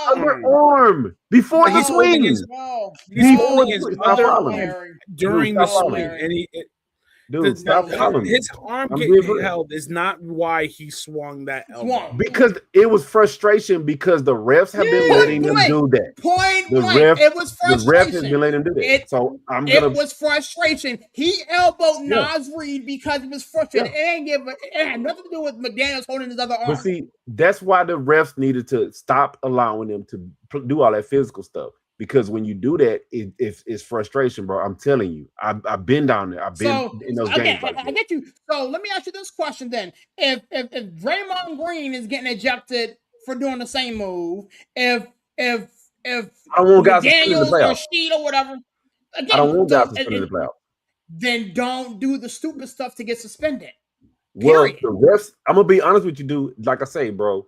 other arm before the swing. He's holding his other arm during the swing, and his arm getting held is not why he swung that elbow. Because it was frustration because the refs have been letting them do that. It was frustration. The refs have been letting them do that. It was frustration. He elbowed Nas Reed because he was frustrated. It had nothing to do with McDaniels holding his other arm. But see, that's why the refs needed to stop allowing them to do all that physical stuff. Because when you do that, it's frustration, bro. I'm telling you, I've been down there. I've been in those games. Like I get you. So let me ask you this question then: If Draymond Green is getting ejected for doing the same move, if I don't want guys Daniels to or Sheet or whatever, again, I don't want guys to spin in the playoffs. Then don't do the stupid stuff to get suspended. Well, the refs. I'm gonna be honest with you, dude. Like I say, bro,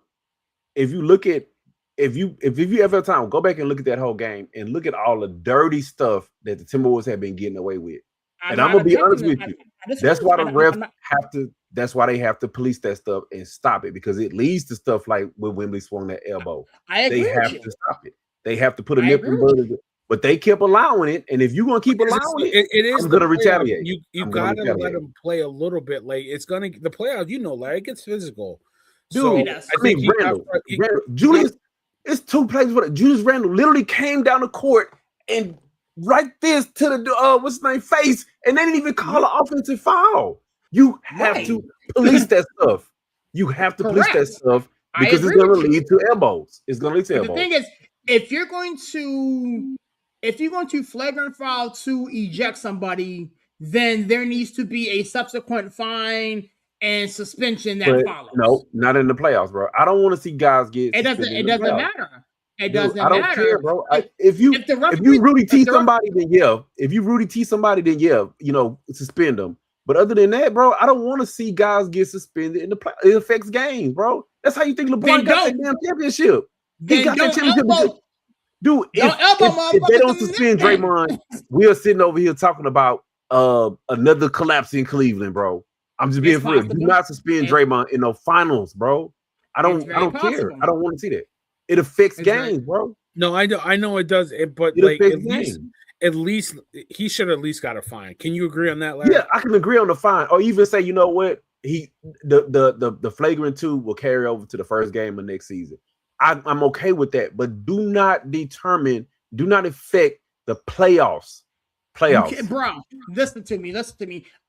if you look at if you ever have time, go back and look at that whole game and look at all the dirty stuff that the Timberwolves have been getting away with. And I'm gonna be honest with you. That's why the refs have to. That's why they have to police that stuff and stop it, because it leads to stuff like when Wembley swung that elbow. They have to stop it. They have to put a nip in the. But they kept allowing it, and if you're gonna keep allowing it, I'm gonna retaliate. You gotta let them play a little bit. Like it's gonna the playoffs. Larry, it gets physical. Dude, so, I mean, Randall, Julius. It's two plays with it. Julius Randle literally came down the court and right this to the what's his name face, and they didn't even call an offensive foul. You have to police that stuff. You have to police that stuff because it's going to lead to elbows. It's going to lead to elbows. The thing is, if you're going to flagrant foul to eject somebody, then there needs to be a subsequent fine and suspension that follows. No, not in the playoffs, bro. I don't want to see guys get. It doesn't matter. It doesn't matter. I don't care, bro. If you Rudy T somebody, then yeah. If you Rudy T somebody, then yeah, suspend them. But other than that, bro, I don't want to see guys get suspended in the play. It affects games, bro. That's how you think LeBron got that damn championship. He got that championship. Dude, if they don't suspend Draymond, we are sitting over here talking about another collapse in Cleveland, bro. I'm just being real. Do not suspend Draymond in the finals, bro. I don't care. I don't want to see that. It affects games, bro. No, I know it does. But at least he should at least got a fine. Can you agree on that, Larry? Yeah, I can agree on the fine. Or even say, you know what? The flagrant 2 will carry over to the first game of next season. I'm okay with that, but do not affect the playoffs. Bro, listen to me.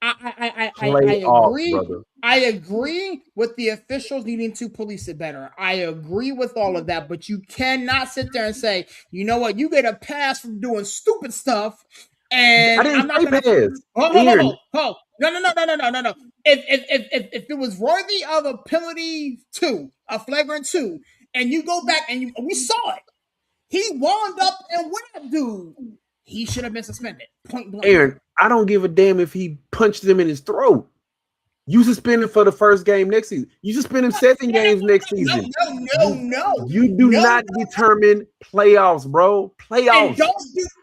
I agree. Brother. I agree with the officials needing to police it better. I agree with all of that, but you cannot sit there and say, you know what, you get a pass from doing stupid stuff. And I didn't say pass. No. If it was worthy of a penalty 2, a flagrant 2, and you go back and we saw it, he wound up and whipped dude. He should have been suspended. Point blank. Aaron, I don't give a damn if he punched him in his throat. You suspend him for the first game next season. You suspend him 7 games next season. No. You do not determine playoffs, bro. Playoffs.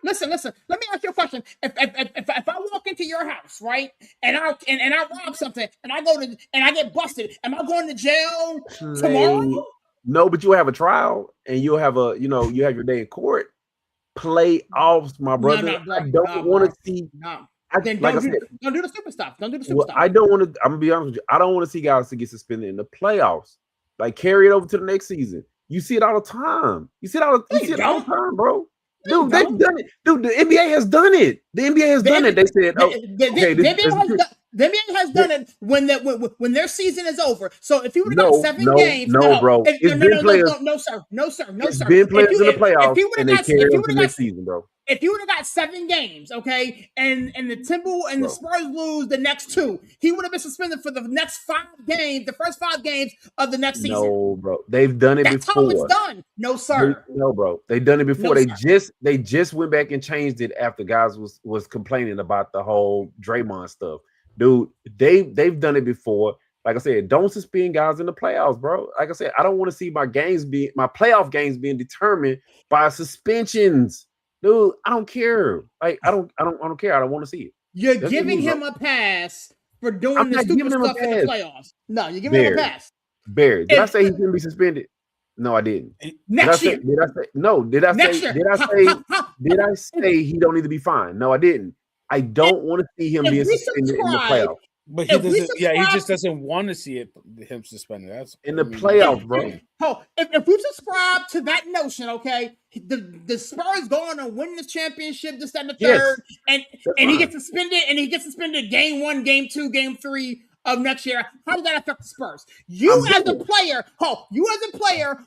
Listen. Let me ask you a question. If I walk into your house, right, and I rob something, and I get busted, am I going to jail tomorrow? No, but you'll have a trial, and you'll have you have your day in court. Playoffs, my brother. I don't want to see. No. Then don't do the stupid stuff. Don't do the stupid stuff. I don't want to. I'm gonna be honest with you. I don't want to see guys to get suspended in the playoffs. Like carry it over to the next season. You see it all the time. You see it all the time, bro. Dude, they've done it. Dude, the NBA has done it. The NBA has done it. They said, The NBA has done it when their season is over. So if he would have got No, 7 games, bro. It's been players. no, sir. It's been players in the If playoffs, he would and have they got carry on to the next season, bro. if you would have got 7 games, okay, and the Timberwolves and the Spurs lose the next 2, he would have been suspended for the next 5 games, the first 5 games of the next season. No, bro, they've done it That's before. That's how it's done. No, sir. No, bro, they've done it before. No, they just went back and changed it after guys was complaining about the whole Draymond stuff, dude. They've done it before. Like I said, don't suspend guys in the playoffs, bro. Like I said, I don't want to see my playoff games being determined by suspensions, dude. I don't care. Like I don't care. I don't want to see it. You're giving him a pass for doing the stupid stuff in the playoffs. No, you're giving him a pass. Barry, did I say he's gonna be suspended? No, I didn't. Next year. Did I say no? Did I say he don't need to be fined? No, I didn't. I don't want to see him being suspended in the playoffs. But he doesn't. Yeah, he just doesn't want to see him suspended. That's in the playoffs, bro. If we subscribe to that notion, okay, the Spurs going to win this championship, this, that, and the third, and he gets suspended, game 1, game 2, game 3 of next year. How does that affect the Spurs? You as a player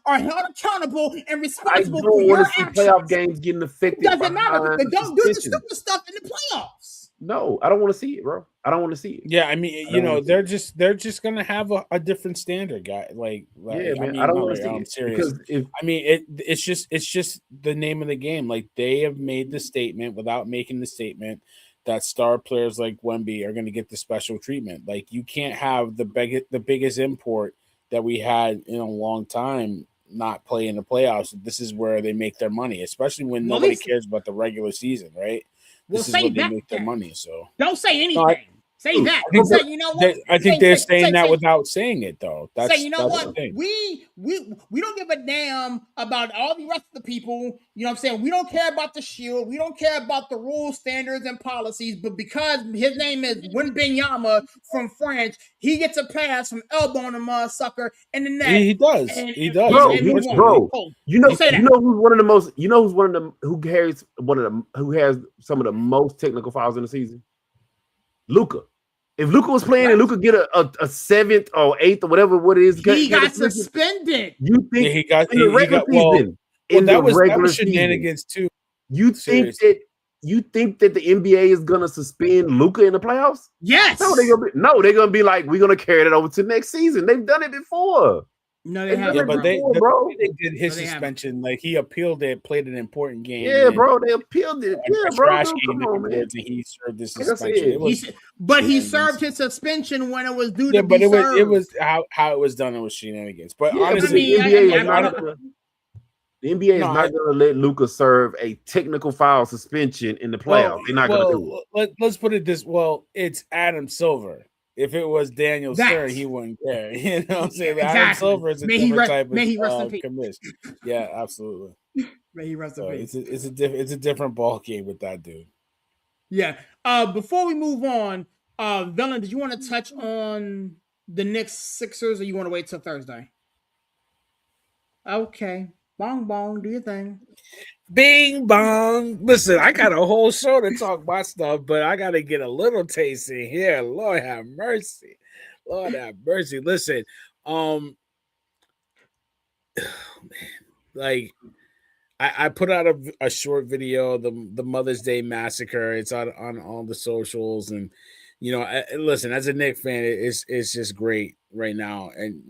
are held accountable and responsible for your actions. Playoff games getting affected. Doesn't matter. Don't do the stupid stuff in the playoffs. No, I don't want to see it, bro. I don't want to see it. Yeah, I mean, they're just gonna have a different standard, guy. Like yeah, man. I don't want to see it. Serious. It's just the name of the game. Like they have made the statement without making the statement that star players like Wemby are going to get the special treatment. Like you can't have the biggest import that we had in a long time not play in the playoffs. This is where they make their money, especially when nobody cares about the regular season, right? This is where they make their money. So don't say anything. Say that. Say, you know what? I think they're saying that without saying it, though. Say, you know what? We don't give a damn about all the rest of the people. You know what I'm saying? We don't care about the shield. We don't care about the rules, standards, and policies. But because his name is Wembanyama from France, he gets a pass from elbowing a motherfucker in the neck. He does. He does. Bro. You know who's one of the most. You know who's one of them who has some of the most technical fouls in the season. Luka. If Luka was playing and Luka get a 7th or 8th or whatever what it is, he got suspended. You think he got season? That was shenanigans too. You think that the NBA is gonna suspend Luka in the playoffs? Yes. They're gonna be like, we're gonna carry that over to next season. They've done it before. No, they haven't. But they did his suspension. Like he appealed it, played an important game. Yeah, bro, they appealed it. Yeah, bro. Trash game compared to he served his suspension. He served his suspension when it was due to be served. It was how it was done. It was shenanigans. But honestly, the NBA is not going to let Luka serve a technical foul suspension in the playoffs. They're not going to do it. Let's put it this. Well, it's Adam Silver. If it was Daniel Stern, he wouldn't care. You know what I'm saying? Exactly. Adam Silver is a different type of commission. Yeah, absolutely. May he rest in peace. It's a different ball game with that dude. Yeah. Before we move on, Velen, did you want to touch on the Knicks Sixers, or you want to wait till Thursday? Okay. Bong bong, do your thing. Bing bong. Listen, I got a whole show to talk about stuff, but I got to get a little taste in here. Lord have mercy. Lord have mercy. Listen, like I put out a short video, the Mother's Day Massacre. It's on all the socials, and listen, as a Knicks fan, it's just great right now, and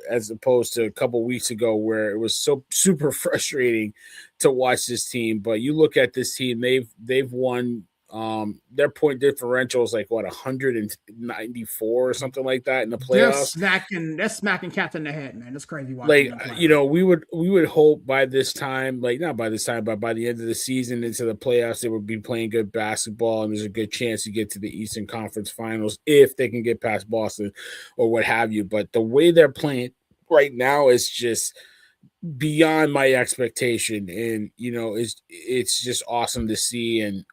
as opposed to a couple weeks ago where it was so super frustrating to watch this team. But you look at this team; they've won. Their point differential is like 194 or something like that in the playoffs. They're smacking cats in the head, man. That's crazy. Like we would hope by this time, like not by this time, but by the end of the season into the playoffs, they would be playing good basketball, and there's a good chance to get to the Eastern Conference Finals if they can get past Boston or what have you. But the way they're playing right now is just beyond my expectation, and it's just awesome to see. And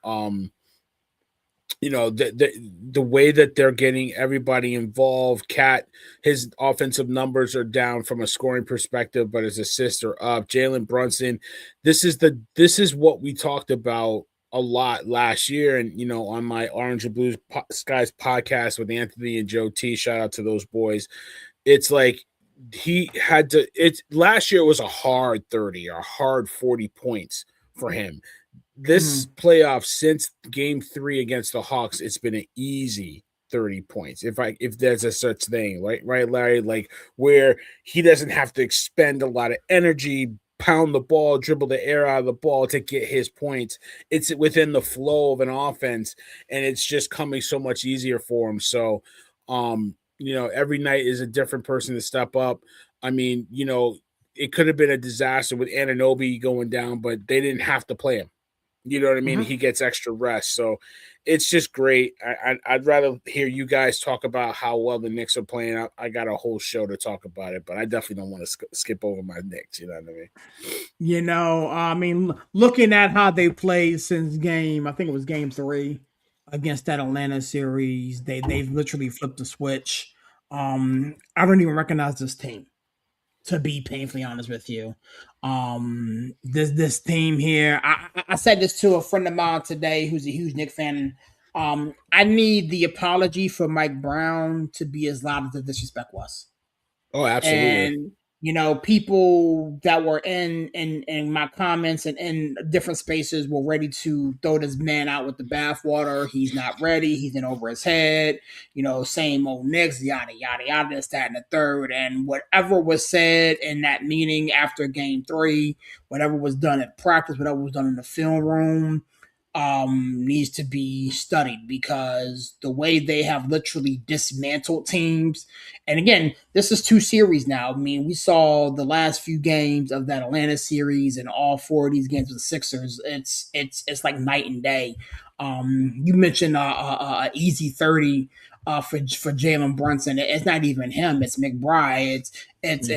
the way that they're getting everybody involved. Cat, his offensive numbers are down from a scoring perspective, but his assists are up. Jalen Brunson, this is what we talked about a lot last year, and on my Orange and Blue Skies podcast with Anthony and Joe T. Shout out to those boys. It's like he had to. It's last year was a hard 30 or hard 40 points for him. This playoff since game 3 against the Hawks, it's been an easy 30 points. If there's a such thing, right, Larry, like where he doesn't have to expend a lot of energy, pound the ball, dribble the air out of the ball to get his points. It's within the flow of an offense, and it's just coming so much easier for him. So, every night is a different person to step up. I mean, it could have been a disaster with Anunoby going down, but they didn't have to play him. You know what I mean? He gets extra rest. So it's just great. I'd rather hear you guys talk about how well the Knicks are playing. I got a whole show to talk about it, but I definitely don't want to skip over my Knicks. You know what I mean? Looking at how they played since I think it was game 3 against that Atlanta series, they've literally flipped the switch. I don't even recognize this team, to be painfully honest with you. This team here, I said this to a friend of mine today who's a huge Knicks fan. I need the apology for Mike Brown to be as loud as the disrespect was. Oh, absolutely. And people that were in my comments and in different spaces were ready to throw this man out with the bathwater. He's not ready. He's in over his head. Same old Knicks, yada yada yada, this, that, and the third. And whatever was said in that meeting after game 3, whatever was done at practice, whatever was done in the film room, needs to be studied, because the way they have literally dismantled teams. And again, this is 2 series now. I mean, we saw the last few games of that Atlanta series, and all 4 of these games with the Sixers. It's like night and day. You mentioned easy 30 for Jalen Brunson. It's not even him. It's McBride. It's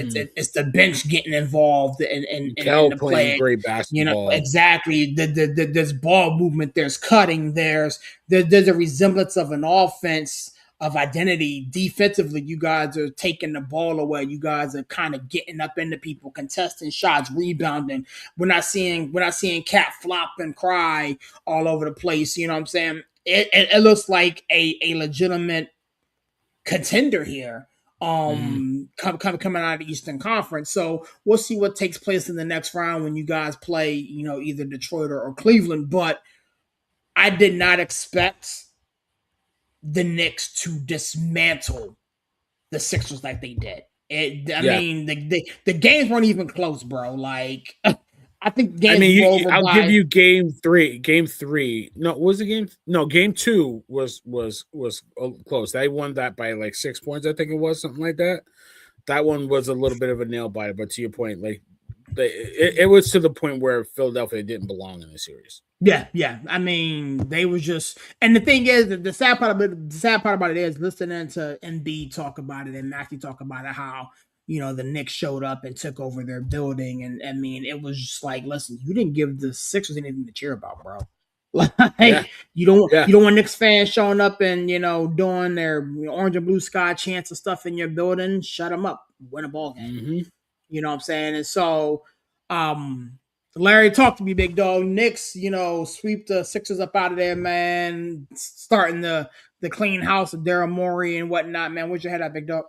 the bench getting involved in the playing play. great basketball. Exactly. There's ball movement. There's cutting. There's a resemblance of an offense of identity. Defensively, you guys are taking the ball away. You guys are kind of getting up into people, contesting shots, rebounding. We're not seeing Cat flop and cry all over the place. You know what I'm saying? It looks like a legitimate contender here. Coming out of the Eastern Conference. So we'll see what takes place in the next round when you guys play, either Detroit or Cleveland. But I did not expect the Knicks to dismantle the Sixers like they did. Mean, the games weren't even close, bro. Like, I think games were over. I'll give you game 3. Game 3. No, was it game? No, game 2 was close. They won that by like 6 points. I think it was something like that. That one was a little bit of a nail biter, but to your point, like it was to the point where Philadelphia didn't belong in the series. Yeah. I mean, they was just, and the thing is, the sad part about it is listening to Embiid talk about it and Maxey talk about it, how the Knicks showed up and took over their building, and I mean, it was just like, listen, you didn't give the Sixers anything to cheer about, bro. Like, you don't want Knicks fans showing up and doing their orange and blue sky chants and stuff in your building. Shut them up, win a ball game. You know what I'm saying? And so, Larry, talk to me, big dog. Knicks, sweep the Sixers up out of there, man. Starting the clean house of Daryl Morey and whatnot, man. Where's your head at, big dog?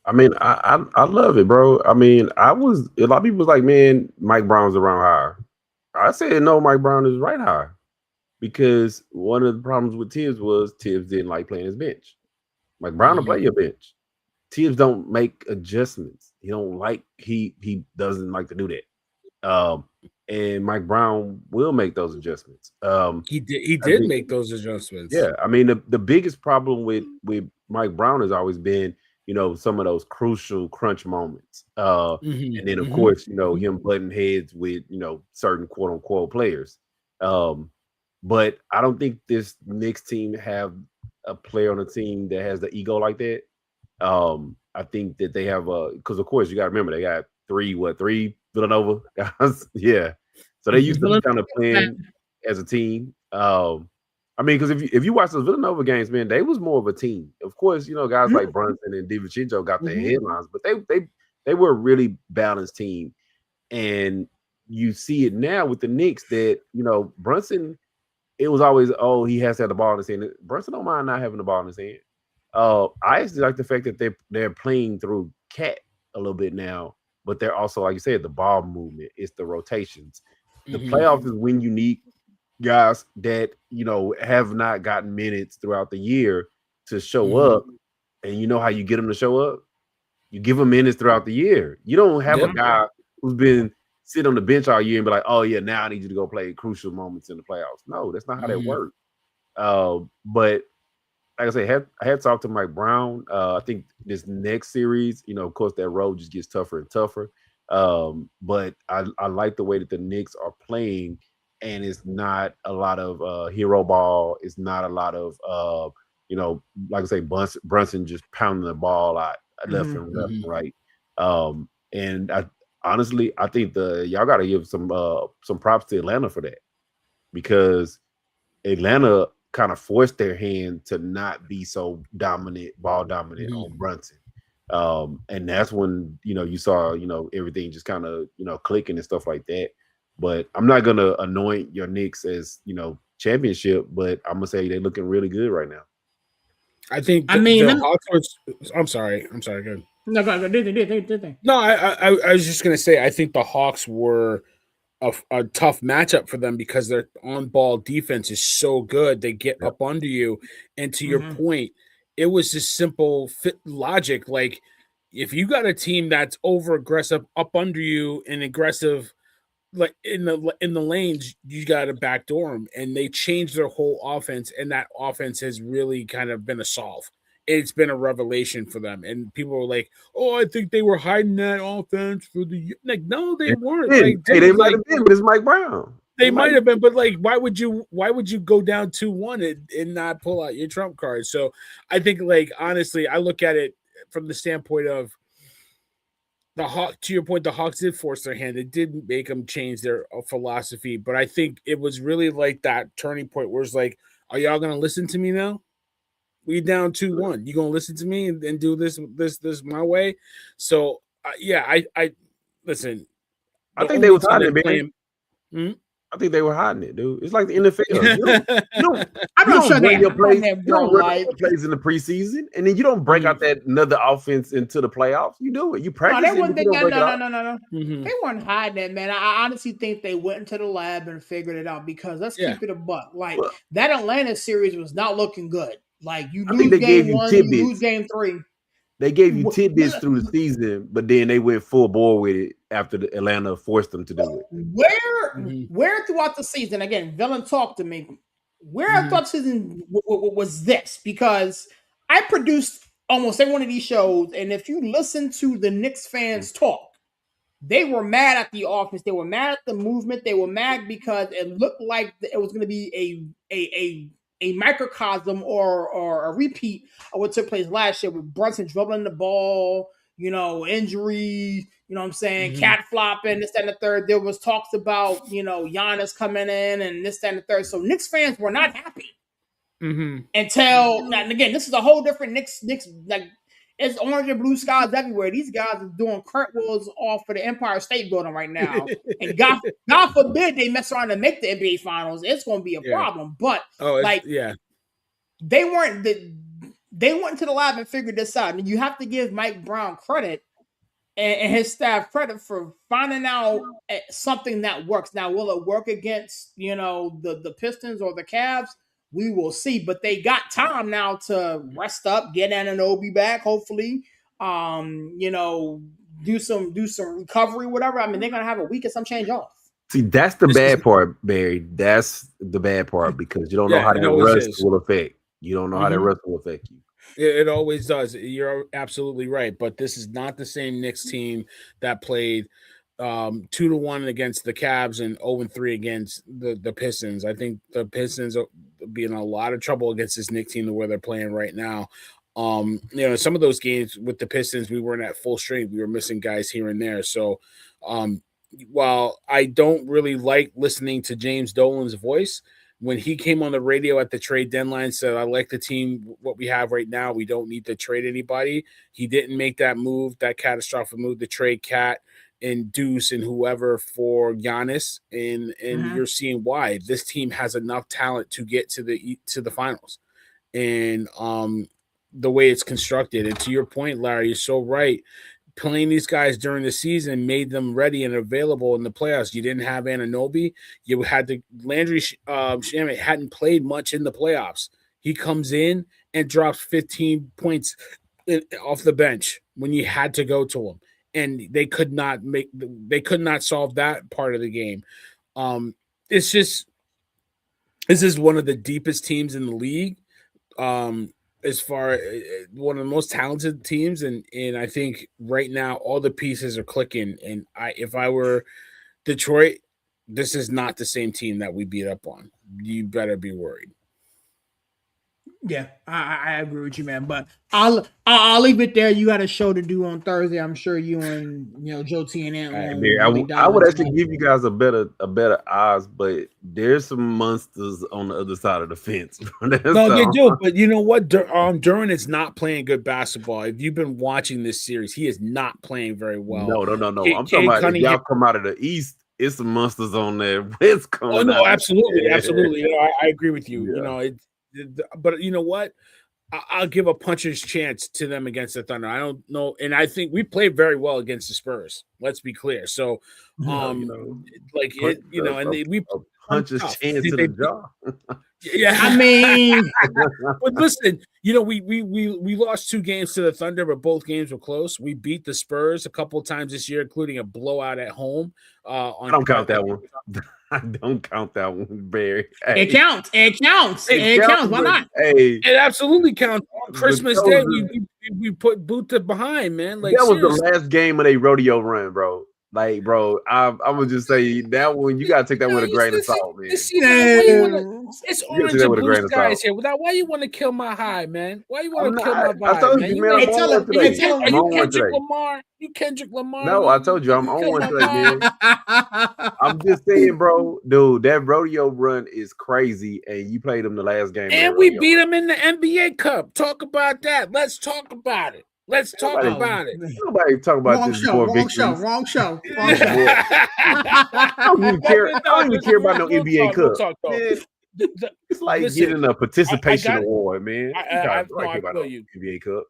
I mean, I love it, bro. I mean, a lot of people was like, man, Mike Brown's around higher. I said no, Mike Brown is right higher, because one of the problems with Tibbs was Tibbs didn't like playing his bench. Mike Brown will play your bench. Tibbs don't make adjustments. He doesn't like to do that. And Mike Brown will make those adjustments. He did make those adjustments. Yeah, I mean, the biggest problem with Mike Brown has always been, some of those crucial crunch moments. And then of course, him butting heads with, certain quote unquote players. But I don't think this Knicks team have a player on the team that has the ego like that. I think that they have because of course you gotta remember they got three Villanova guys. Yeah. So they used to kind of playing as a team. I mean, because if you watch those Villanova games, man, they was more of a team. Of course, guys like Brunson and DiVincenzo got their headlines, but they were a really balanced team. And you see it now with the Knicks that Brunson. It was always, he has to have the ball in his hand. Brunson don't mind not having the ball in his hand. I actually like the fact that they're playing through Cat a little bit now, but they're also, like you said, the ball movement. It's the rotations. The playoffs is when you need guys that have not gotten minutes throughout the year to show up, and you know how you get them to show up. You give them minutes throughout the year. You don't have a guy who's been sit on the bench all year and be like, oh yeah, now I need you to go play crucial moments in the playoffs. No, that's not how that works. But like I said, I had talked to Mike Brown. I think this next series, of course, that road just gets tougher and tougher. But I like the way that the Knicks are playing, and it's not a lot of hero ball. It's not a lot of like I say, Brunson just pounding the ball out left and right. And honestly, I think y'all got to give some props to Atlanta for that, because Atlanta kind of forced their hand to not be so ball dominant on Brunson. And that's when, you saw, everything just kind of, clicking and stuff like that. But I'm not going to anoint your Knicks as, championship, but I'm going to say they're looking really good right now. I think the Hawks was, I'm sorry. Go ahead. No, go. No, I was just going to say, I think the Hawks were a tough matchup for them because their on-ball defense is so good. They get up under you. And to your point, it was just simple logic. Like, if you got a team that's over-aggressive up under you and aggressive like in the lanes, you got to backdoor them. And they changed their whole offense, and that offense has really kind of been a solve. It's been a revelation for them, and people were like, "Oh, I think they were hiding that offense for the no, they weren't." Like, they might have been, but it's Mike Brown. They might have been, but like, why would you go down 2-1 and not pull out your trump card? So, I think, like, honestly, I look at it from the standpoint of the Hawks. To your point, the Hawks did force their hand. It did make them change their philosophy, but I think it was really like that turning point where it's like, "Are y'all gonna listen to me now? We down 2-1. You gonna listen to me and do this my way?" So I listen. I think they were hiding it, man. I think they were hiding it, dude. It's like the NFL. I'm not sure they plays. You don't run your plays in the preseason, and then you don't break out that another offense into the playoffs. You do it. You practice. No. They weren't hiding it, man. I honestly think they went into the lab and figured it out, because let's keep it a buck. Like, that Atlanta series was not looking good. Like, you lose game 1, you lose game 3. They gave you tidbits through the season, but then they went full bore with it after the Atlanta forced them to do it. Where throughout the season, again, Villain, talk to me. Where throughout the season was this? Because I produced almost every one of these shows, and if you listen to the Knicks fans talk, they were mad at the offense. They were mad at the movement. They were mad because it looked like it was going to be a microcosm or a repeat of what took place last year with Brunson dribbling the ball, injuries, what I'm saying, cat flopping, this, that, and the third. There was talks about, Giannis coming in and this, that, and the third. So Knicks fans were not happy until, and again, this is a whole different Knicks, like, it's orange and blue skies everywhere. These guys are doing cartwheels off for the Empire State Building right now. And God forbid they mess around and make the NBA Finals. It's going to be a problem. But they went into the lab and figured this out. And you have to give Mike Brown credit and his staff credit for finding out something that works. Now, will it work against, the Pistons or the Cavs? We will see, but they got time now to rest up, get Anunoby back, hopefully. Do some recovery, whatever. I mean, they're gonna have a week and some change off. See, that's the bad part, Barry. That's the bad part, because you don't know how that rust will affect. You don't know how that rust will affect you. It always does. You're absolutely right. But this is not the same Knicks team that played 2-1 against the Cavs and 0-3 against the Pistons. I think the Pistons are being in a lot of trouble against this Knicks team the way they're playing right now. Some of those games with the Pistons, we weren't at full strength. We were missing guys here and there. So while I don't really like listening to James Dolan's voice, when he came on the radio at the trade deadline, said, "I like the team, what we have right now. We don't need to trade anybody." He didn't make that move, that catastrophic move to trade Cat and Deuce and whoever for Giannis, and you're seeing why this team has enough talent to get to the finals, and the way it's constructed. And to your point, Larry, you're so right. Playing these guys during the season made them ready and available in the playoffs. You didn't have Anunoby. You had to Landry Shamet hadn't played much in the playoffs. He comes in and drops 15 points off the bench when you had to go to him, and they could not solve that part of the game. It's just this is one of the deepest teams in the league. As far one of the most talented teams, and I think right now all the pieces are clicking. And if I were Detroit, this is not the same team that we beat up on. You better be worried. Yeah, I agree with you, man. But I'll leave it there. You got a show to do on Thursday. I'm sure you and Joe T and Ant will I would actually give you guys a better odds, but there's some monsters on the other side of the fence. No, they do. But you know what? Duran is not playing good basketball. If you've been watching this series, he is not playing very well. No. I'm talking about if y'all come out of the East. It's some monsters on there. West coming. Oh no, out. absolutely. I agree with you. Yeah. But you know what? I'll give a puncher's chance to them against the Thunder. I don't know, and I think we played very well against the Spurs. Let's be clear. So, we puncher's chance to the jaw. Yeah, I mean, but listen, we lost 2 games to the Thunder, but both games were close. We beat the Spurs a couple of times this year, including a blowout at home. I don't count that one. I don't count that one, Barry. Hey. It counts. Why not? Hey, it absolutely counts. On Christmas Day, we put Buta behind, man. Like that was the last game of a rodeo run, bro. Like, bro, I'm gonna just say that one. You gotta take that with a grain of salt, man. It's orange and blue skies here. Why you want to kill my high, man? Why you want to kill my vibe? I told you, man. I'm on one today. Are you Kendrick Lamar? You Kendrick Lamar? No, I told you I'm on one today, man. I'm just saying, bro, dude, that rodeo run is crazy, and you played them the last game, and we beat them in the NBA Cup. Talk about that. Let's talk about it. Let's talk about it. Nobody talk about this before victories. Wrong show. I don't even care about no NBA Cup. It's like getting a participation award, man. I feel you. NBA Cup.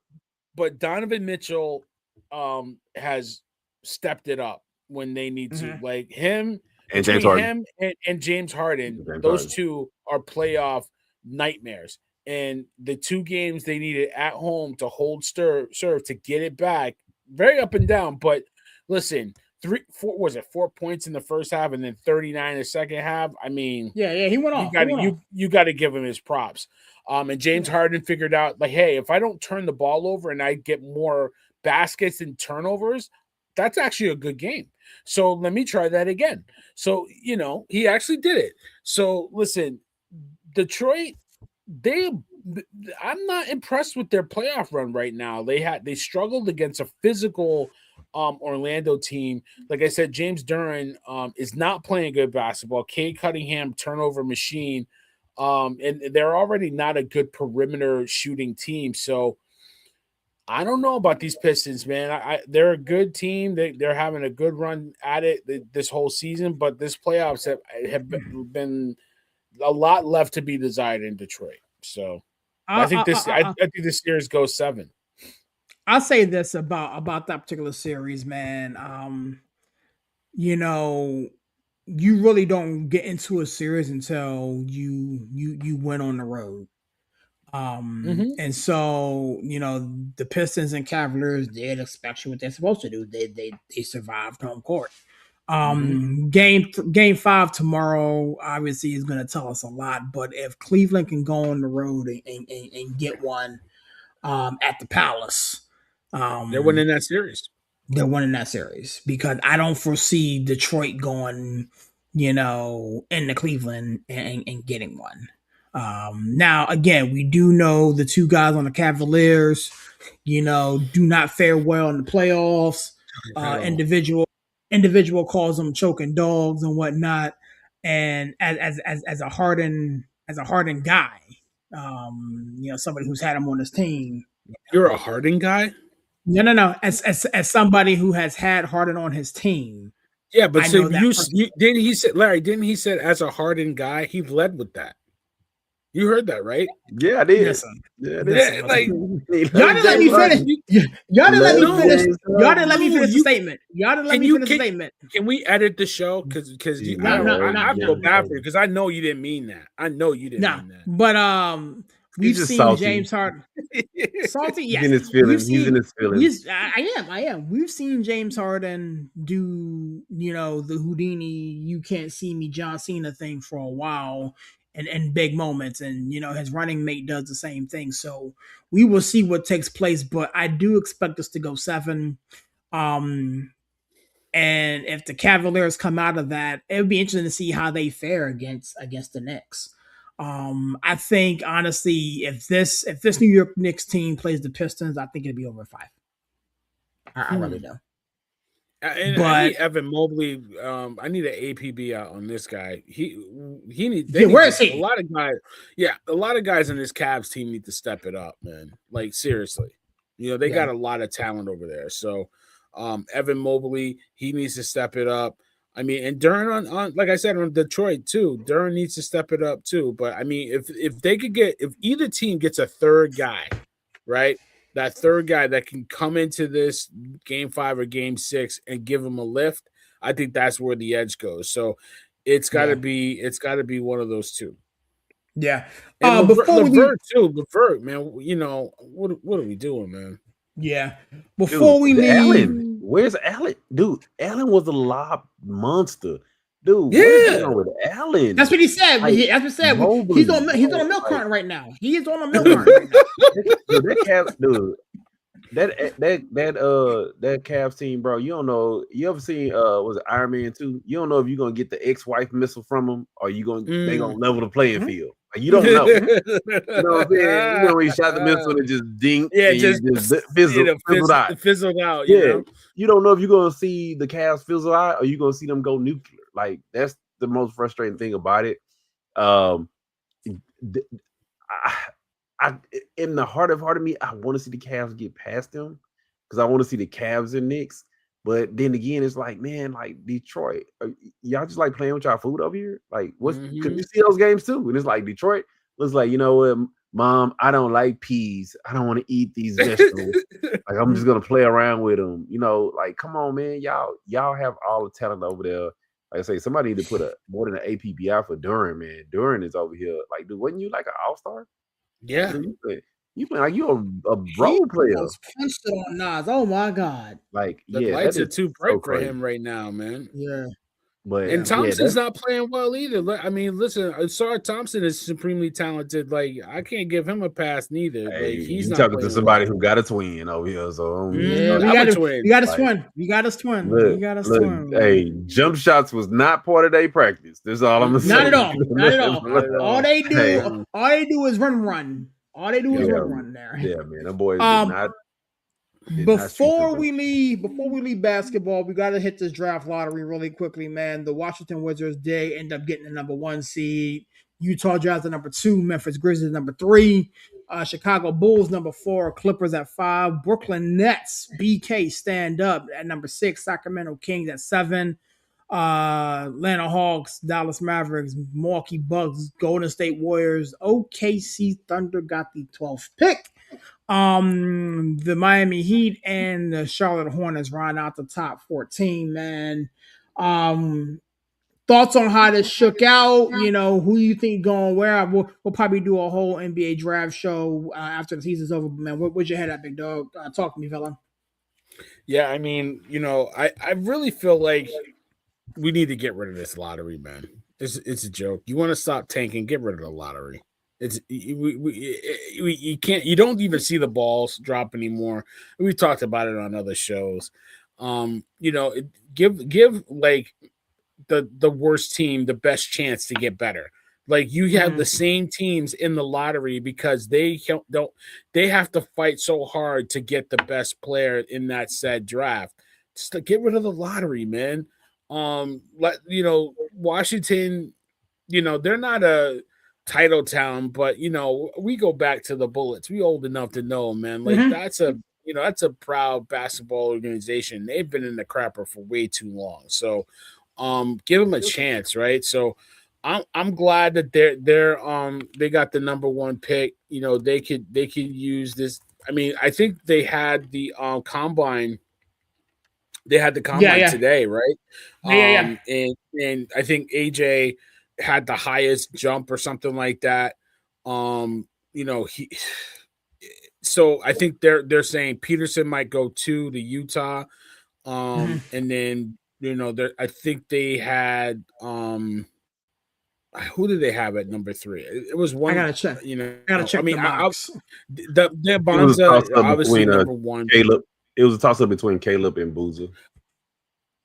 But Donovan Mitchell has stepped it up when they need to. Like him and James Harden. And James Harden. Those two are playoff nightmares. And the 2 games they needed at home to hold serve to get it back, very up and down. But listen, 4 points in the first half and then 39 in the second half. I mean, yeah, he went off. You got to give him his props. And James Harden figured out, like, hey, if I don't turn the ball over and I get more baskets and turnovers, that's actually a good game. So let me try that again. So, he actually did it. So listen, Detroit, I'm not impressed with their playoff run right now. They struggled against a physical Orlando team. Like I said, James Duran is not playing good basketball. Cade Cunningham, turnover machine. And they're already not a good perimeter shooting team. So I don't know about these Pistons, man. They're a good team. They're having a good run at it this whole season, but this playoffs have been a lot left to be desired in Detroit. So I think this series goes 7. I'll say this about that particular series, man. You really don't get into a series until you win on the road. And so, the Pistons and Cavaliers did expect what they're supposed to do. They survived home court. Game 5 tomorrow obviously is going to tell us a lot, but if Cleveland can go on the road and get one at the Palace, they're winning that series. They're winning that series because I don't foresee Detroit going, into Cleveland and getting one. Now, again, we do know the 2 guys on the Cavaliers, do not fare well in the playoffs. Individual calls them choking dogs and whatnot. And as a hardened guy, somebody who's had him on his team. You're a Harden guy? No. As somebody who has had Harden on his team, Yeah, but I so know that you didn't he said Larry, didn't he said as a hardened guy, he led with that. You heard that, right? Yeah, I did. listen, Yeah, I did. listen, Yeah, like listen. He Y'all loves didn't let James me you, finish. Harden. you Y'all didn't let me Loves finish. no, James Y'all didn't let me Harden. no, finish the you statement. Y'all didn't let can me you finish the statement. can we edit the show? Because I No, don't no, Lord, no, I no, feel James bad for you Harden. because I know you didn't mean that. I know you didn't no. mean that. But He's we've just seen salty. James Harden. Salty, He's yes. in his We've feelings. He's in seen his feelings. I am. We've seen James Harden do, the Houdini, you can't see me John Cena thing for a while and big moments. And his running mate does the same thing. So we will see what takes place, but I do expect us to go 7. Um and if the Cavaliers come out of that, it would be interesting to see how they fare against the Knicks. I think honestly, if this New York Knicks team plays the Pistons, I think it'd be over 5. I really do. And I But need Evan Mobley. I need an APB out on this guy. They yeah, need where to is he? a lot of guys. Yeah, a lot of guys in this Cavs team need to step it up, man. Like seriously, they Yeah, got a lot of talent over there. So, Evan Mobley, he needs to step it up. I mean, and Duran on like I said on Detroit too. Duran needs to step it up too. But I mean, if they could if either team gets a third guy, right? That third guy that can come into this game 5 or game 6 and give him a lift, I think that's where the edge goes. So it's got to yeah, be one of those two. yeah. And Before we leave, Levert too. Levert, man. What are we doing, man? yeah, Dude, before we the leave, Allen. Where's Allen? Dude, Allen was a lob monster. Dude, what is going Yeah. on with Allen? that's what he said. Like That's what he said. He's Mobley, on a bro. milk Like, carton right now. He is on a milk dude, carton right now. dude, that cat, dude. That Cavs team, bro. You don't know. You ever seen was it Iron Man 2? You don't know if you're gonna get the ex-wife missile from them or they gonna level the playing Mhm. field. Like, you don't know. You know what I'm saying? You know when you shot the missile and it just dinked Yeah, and you just just fizzled out. fizzled out. Yeah. You don't know if you're gonna see the Cavs fizzle out or you're gonna see them go nuclear. Like, that's the most frustrating thing about it. Um I in the heart of me, I want to see the Cavs get past them because I want to see the Cavs and Knicks. But then again, it's like, man, like Detroit, y'all just like playing with y'all food over here. Like, what's because you see those games too, and it's like Detroit looks like, you know what, Mom, I don't like peas. I don't want to eat these vegetables. Like, I'm just gonna play around with them. Like, come on, man, y'all have all the talent over there. Like I say, somebody need to put more than an APB out for Duran, man. Duran is over here. Like, dude, wasn't you like an all-star? Yeah. You play like you a He role player. almost punched it on Nas. Oh my god. Like, The yeah, lights that are is too so bright for crazy. him right now, man. Yeah. But And yeah, Thompson's not playing well either. I mean, listen, Sar Thompson is supremely talented. Like, I can't give him a pass neither. hey, Like, he's you not talking to playing somebody well. who got a twin over here, so Yeah, we I'm got a to twin. we got to Like, swim. We got us twin. look, We got us look, twin. hey, jump shots was not part of their practice. That's all I'm gonna say. Not at all. Not at all. Not at All all. they do, Hey, all they do is run. All they do is Yep. run there. yeah, man, them boys Um, did not shoot the before ball. we leave basketball, we got to hit this draft lottery really quickly, man. The Washington Wizards did end up getting the number 1 seed. Utah Jazz at number 2, Memphis Grizzlies number 3, Chicago Bulls number 4, Clippers at 5, Brooklyn Nets BK stand up at number 6, Sacramento Kings at 7, Atlanta Hawks, Dallas Mavericks, Milwaukee Bucks, Golden State Warriors, OKC Thunder got the 12th pick. The Miami Heat and the Charlotte Hornets round out the top 14, man. Thoughts on how this shook out? Who you think going where? We'll probably do a whole NBA draft show after the season's over. But man, where's your head at, big dog? Talk to me, fella. Yeah, I mean, I really feel like we need to get rid of this lottery, man. It's a joke. You want to stop tanking? Get rid of the lottery. You can't. You don't even see the balls drop anymore. We talked about it on other shows. Give like the worst team the best chance to get better. Like, you have the same teams in the lottery because they have to fight so hard to get the best player in that said draft. Just to get rid of the lottery, man. Washington, they're not a title town, but we go back to the Bullets. We old enough to know, man. Like, that's a that's a proud basketball organization. They've been in the crapper for way too long. So, give them a chance, right? So, I'm glad that they got the number one pick. They could use this. I mean, I think they had the Yeah, combine yeah, today, right? yeah, yeah. And I think AJ had the highest jump or something like that. He so I think they're saying Peterson might go to Utah. Mhm. And then I think they had who did they have at number three? It was I one, gotta check. you know. I gotta I check mean, the mocks. the It was a toss Bonza up obviously between number one. Caleb. It was a toss up between Caleb and Boozer.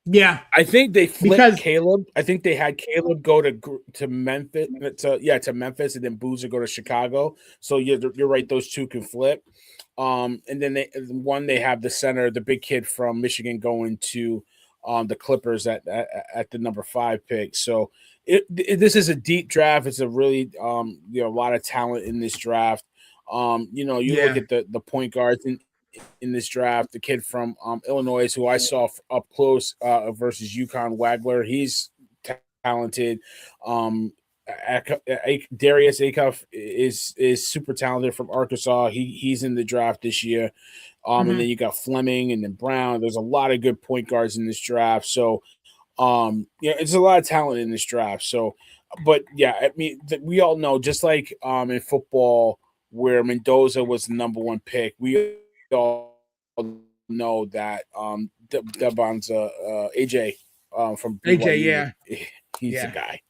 Yeah, I think they flipped because Caleb. I think they had Caleb go to Memphis, to Memphis, and then Boozer go to Chicago. So you're right; those two can flip. And then they have the center, the big kid from Michigan, going to the Clippers at the number 5 pick. So this is a deep draft. It's a really a lot of talent in this draft. You look yeah, at the point guards in this draft. The kid from Illinois, who I saw up close versus UConn, Wagler. He's talented. Darius Acuff is super talented from Arkansas. He's in the draft this year. And hmm then you got Fleming and then Brown. There's a lot of good point guards in this draft. So, it's a lot of talent in this draft. So, but yeah, I mean, we all know, just like in football, where Mendoza was the number one pick, we all know that Devon's AJ from AJ. BYU, Yeah, he's the yeah, guy.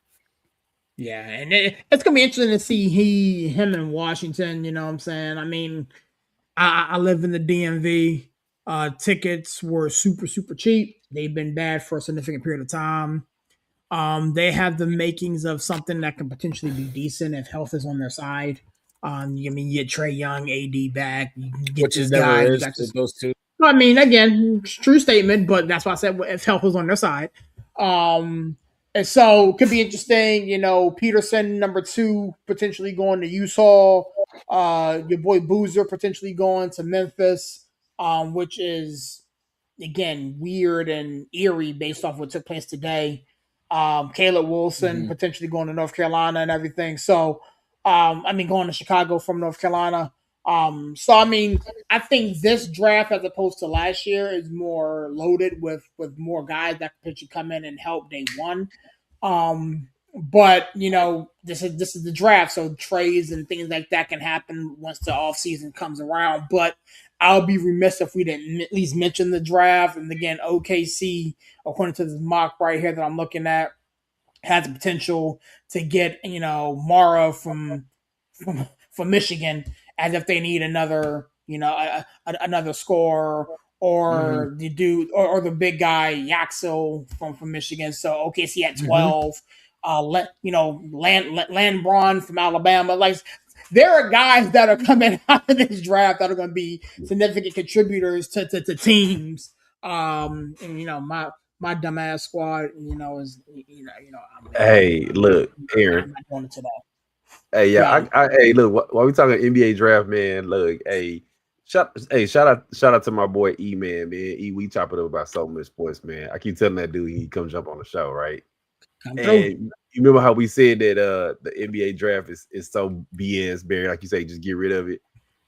yeah, and it's gonna be interesting to see him in Washington. You know what I'm saying? I mean, I live in the DMV. Tickets were super super cheap. They've been bad for a significant period of time. They have the makings of something that can potentially be decent if health is on their side. I mean, you get Trey Young, AD back. You can get Which this it guy. never You is got with this. those two. Well, I mean, again, true statement, but that's why I said if health was on their side. And so it could be interesting. Peterson number 2 potentially going to Utah. Your boy Boozer potentially going to Memphis, which is again weird and eerie based off what took place today. Caleb Wilson Mm-hmm. potentially going to North Carolina and everything. So, I mean, going to Chicago from North Carolina. So I mean, I think this draft, as opposed to last year, is more loaded with more guys that could potentially come in and help day one. But this is the draft, so trades and things like that can happen once the off season comes around. But I'll be remiss if we didn't at least mention the draft. And again, OKC, according to this mock right here that I'm looking at, has the potential to get Mara from Michigan, as if they need another another scorer, Mm-hmm. or the dude or the big guy Yaxel from Michigan. So OKC at Mm-hmm. 12. Land Braun from Alabama. Like, there are guys that are coming out of this draft that are going to be significant contributors to teams. And my dumbass squad, is Hey, look, Aaron. I'm not going into that. Hey, yeah, Yeah, hey, look, while we talking NBA draft, man, look, hey, shout out to my boy man. We chop it up about so much sports, man. I keep telling that dude he come jump on the show, right? come through. And you remember how we said that the NBA draft is so BS, Barry, like you say, just get rid of it.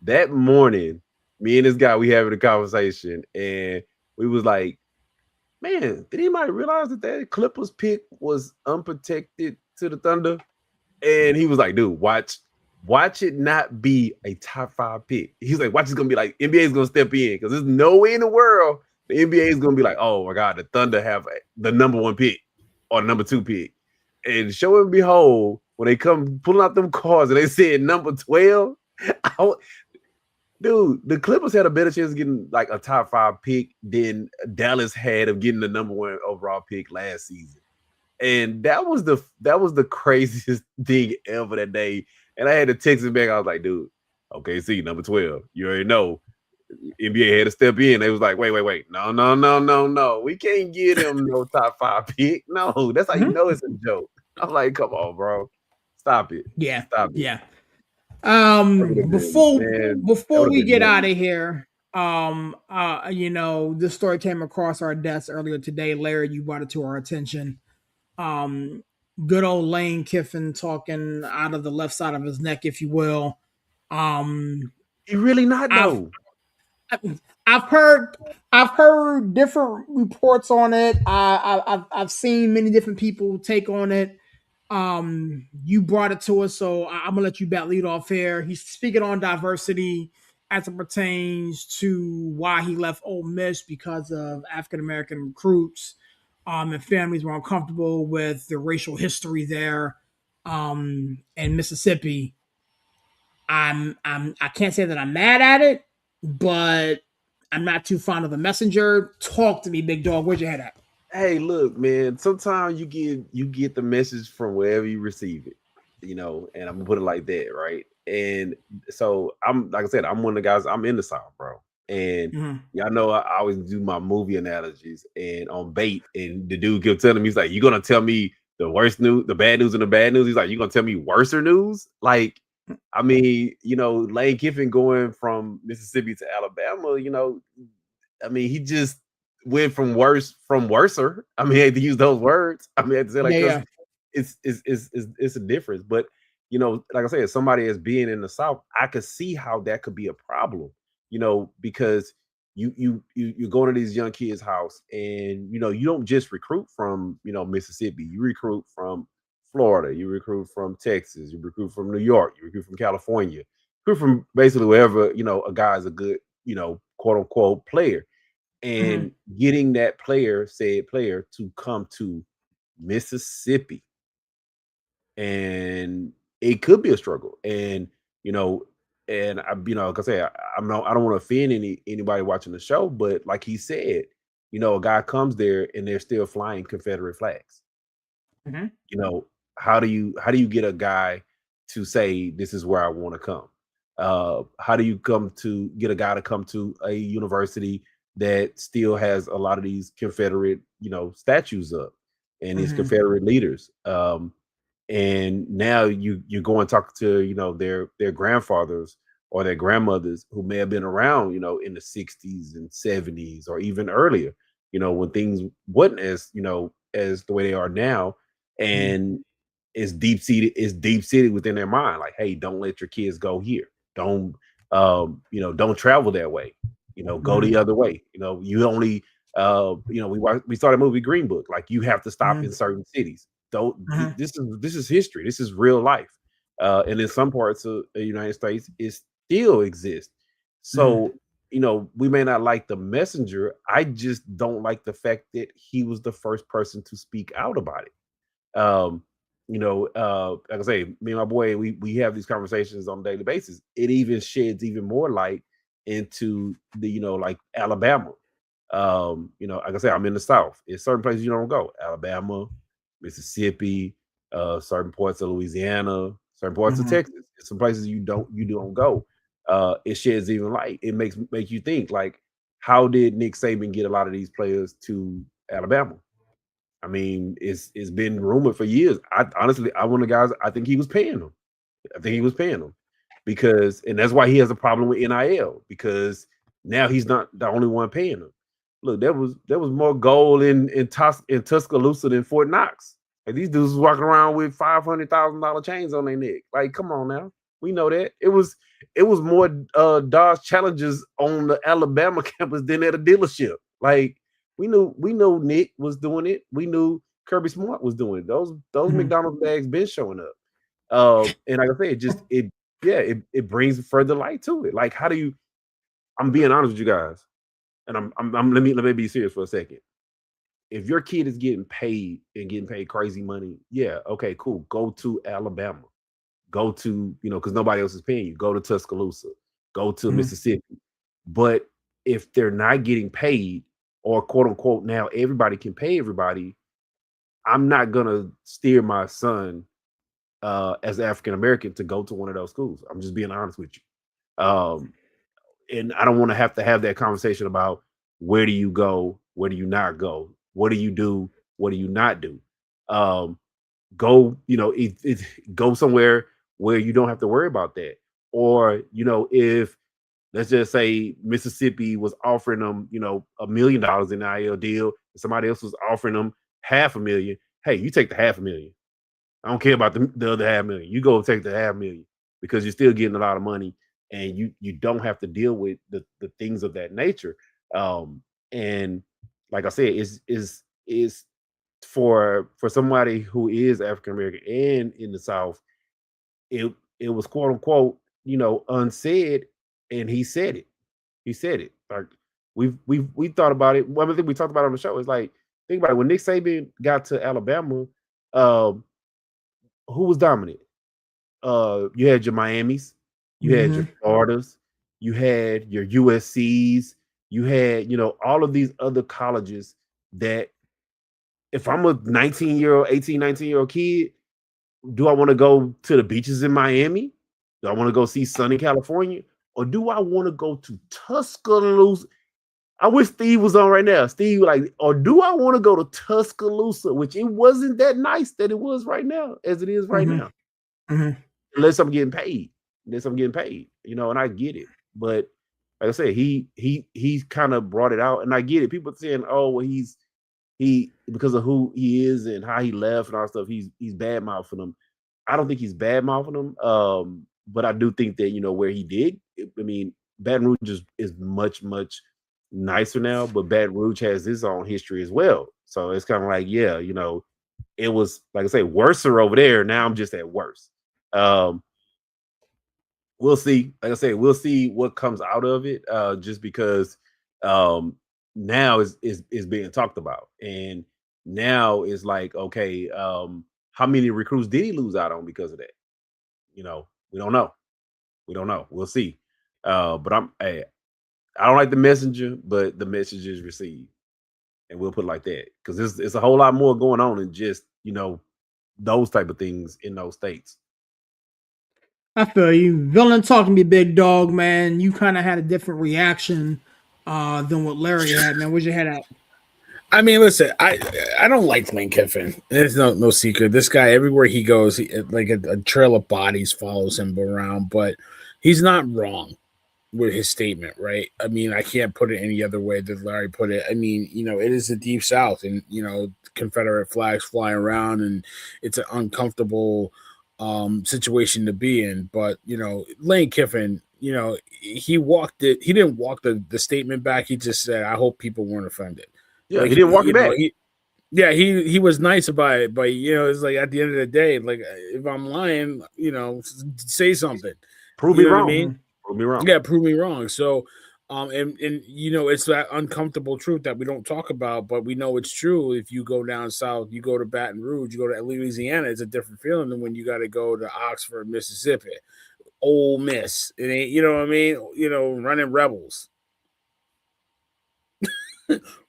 That morning, me and this guy, we having a conversation, and we was like, man, did anybody realize that Clippers pick was unprotected to the Thunder? And he was like, dude, watch it not be a top 5 pick. He's like, watch it's gonna be like NBA is gonna step in, because there's no way in the world the NBA is gonna be like, oh my god, the Thunder have the number 1 pick or number 2 pick. And show and behold, when they come pulling out them cards and they said number 12, dude, the Clippers had a better chance of getting like a top 5 pick than Dallas had of getting the number 1 overall pick last season. And that was the craziest thing ever that day. And I had to text him back. I was like, dude, okay, see, number 12. You already know. NBA had to step in. They was like, wait. No. We can't give him no top 5 pick. No, that's how you know it's a joke. I'm like, come on, bro. Stop it. Yeah, Stop it. yeah. That would have been, Before man, that before would have we been get out nothing. of here, This story came across our desk earlier today. Larry, you brought it to our attention. Um, Good old Lane Kiffin talking out of the left side of his neck, if you will. Um, He really not I've though. I've heard different reports on it. I've seen many different people take on it. You brought it to us, so I'm gonna let you bat lead off here. He's speaking on diversity as it pertains to why he left Ole Miss because of African American recruits, and families were uncomfortable with the racial history there, in Mississippi. I can't say that I'm mad at it, but I'm not too fond of the messenger. Talk to me, big dog. Where's your head at? Hey, look, man. Sometimes you get the message from wherever you receive it, and I'm gonna put it like that, right? And so I'm like I said, I'm one of the guys. I'm in the South, bro, and Mm-hmm. y'all know I always do my movie analogies and on bait. And the dude kept telling me, he's like, "You gonna tell me the worst news, the bad news, and the bad news?" He's like, "You gonna tell me worser news?" Like, I mean, Lane Kiffin going from Mississippi to Alabama, he just went from worser. I mean, I had to use those words. I mean, I had to say like Yeah, because yeah. it's a difference. But like I said, somebody as being in the South, I could see how that could be a problem. Because you go to these young kids' house, and you don't just recruit from Mississippi. You recruit from Florida. You recruit from Texas. You recruit from New York. You recruit from California. You recruit from basically wherever a guy's a good quote unquote player, Mm-hmm. and getting that said player to come to Mississippi, and it could be a struggle. And you know, like I say, I don't want to offend anybody watching the show, but like he said, a guy comes there and they're still flying Confederate flags. Mm-hmm. you know how do you get a guy to say this is where I want to come? How do you come to get a guy to come to a university that still has a lot of these Confederate statues up and these Mm-hmm. Confederate leaders? And now you go and talk to their grandfathers or their grandmothers who may have been around in the 60s and 70s or even earlier, when things wasn't as the way they are now. And it's deep seated within their mind, like, hey, don't let your kids go here. Don't travel that way. Go Mm-hmm. the other way. You only we started movie Green Book, like you have to stop in certain cities. Don't Mm-hmm. this is history. This is real life. And in some parts of the United States, it still exists. Mm-hmm. So, we may not like the messenger. I just don't like the fact that he was the first person to speak out about it. Like I say, me and my boy, we have these conversations on a daily basis. It even sheds even more light into the, like Alabama. Like I say, I'm in the South. It's certain places you don't go. Alabama, Mississippi, certain parts of Louisiana, certain parts of Mm-hmm. Texas. It's some places you don't go. It sheds even light. It make you think, like, how did Nick Saban get a lot of these players to Alabama? I mean, it's been rumored for years. I honestly, I one of the guys. I think he was paying them. I think he was paying them because, and that's why he has a problem with NIL, because now he's not the only one paying them. Look, there was more gold in Tuscaloosa than Fort Knox. And these dudes was walking around with $500,000 chains on their neck. Like, come on now, we know that it was more Dodge Challengers on the Alabama campus than at a dealership. Like, we knew Nick was doing it. We knew Kirby Smart was doing it. Those Mm-hmm. McDonald's bags been showing up. And like I say, it brings further light to it. Like, how do you? I'm being honest with you guys, and let me be serious for a second. If your kid is getting paid crazy money, yeah, okay, cool. Go to Alabama. Go to because nobody else is paying you. Go to Tuscaloosa. Go to Mm-hmm. Mississippi. But if they're not getting paid, or quote unquote now everybody can pay everybody, I'm not gonna steer my son as African American to go to one of those schools. I'm just being honest with you. And I don't want to have that conversation about where do you go, where do you not go, what do you do, what do you not do. Um, Go, go somewhere where you don't have to worry about that. Or if let's just say Mississippi was offering them, $1 million in the NIL deal, and somebody else was offering them $500,000. Hey, you take the $500,000. I don't care about the other $500,000. You go take the $500,000 because you're still getting a lot of money, and you don't have to deal with the things of that nature. And like I said, is for somebody who is African American and in the South, it was quote unquote, unsaid, and he said it. He said it. Like we thought about it. One thing we talked about on the show is like, think about it. When Nick Saban got to Alabama, who was dominant? You had your Miamis, you had your Floridas, you had your USCs, you had, all of these other colleges that if I'm a 19-year-old, 18, 19-year-old kid, do I want to go to the beaches in Miami? Do I want to go see sunny California? Or do I want to go to Tuscaloosa? I wish Steve was on right now. Steve, or do I want to go to Tuscaloosa, which it wasn't that nice that it was right now, as it is right now. Unless I'm getting paid. And I get it. But like I said, he kind of brought it out, and I get it. People saying, oh, well, he because of who he is and how he left and all that stuff, he's bad mouthing them. I don't think he's bad mouthing them. But I do think that, where he did, I mean, Baton Rouge is much, much nicer now, but Baton Rouge has its own history as well. So it's kind of like, yeah, it was, like I say, worser over there. Now I'm just at worse. We'll see. Like I say, we'll see what comes out of it. Just because now is being talked about, and now it's like, okay, how many recruits did he lose out on because of that? We don't know. We'll see. But I don't like the messenger, but the message is received, and we'll put it like that, because it's a whole lot more going on than just those type of things in those states. I feel you. Villain talking to me, big dog, man. You kind of had a different reaction than what Larry had, man. Where's your head at? I mean, listen, I don't like Lane Kiffin. There's no secret. This guy, everywhere he goes, like a trail of bodies follows him around. But he's not wrong with his statement, right? I mean, I can't put it any other way than Larry put it. I mean, it is the Deep South, and Confederate flags flying around, and it's an uncomfortable situation to be in. But Lane Kiffin, he walked it. He didn't walk the statement back. He just said, "I hope people weren't offended." Yeah, like, he didn't walk it back. He was nice about it, but it's like at the end of the day, like, if I'm lying, say something. Prove me wrong. I mean? Prove me wrong. Yeah, prove me wrong. So, and it's that uncomfortable truth that we don't talk about, but we know it's true. If you go down south, you go to Baton Rouge, you go to Louisiana, it's a different feeling than when you got to go to Oxford, Mississippi, Ole Miss. It ain't, you know what I mean? Running Rebels.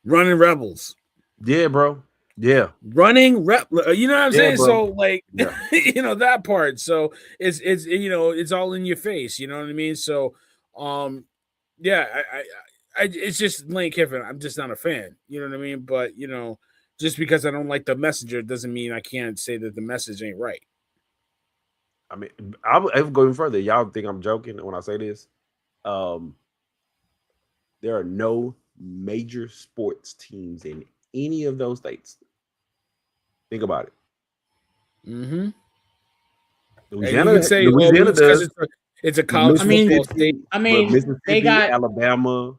Running Rebels. Yeah, bro. Yeah. Running rep. You know what I'm saying? Bro. So like, that part. So it's all in your face. You know what I mean? So, yeah, I it's just Lane Kiffin. I'm just not a fan. You know what I mean? But just because I don't like the messenger doesn't mean I can't say that the message ain't right. I mean, I'm going further. Y'all think I'm joking when I say this? There are no major sports teams in any of those states. Think about it. Mm-hmm. Louisiana does. It's a college football state. I mean, Mississippi, they got Alabama.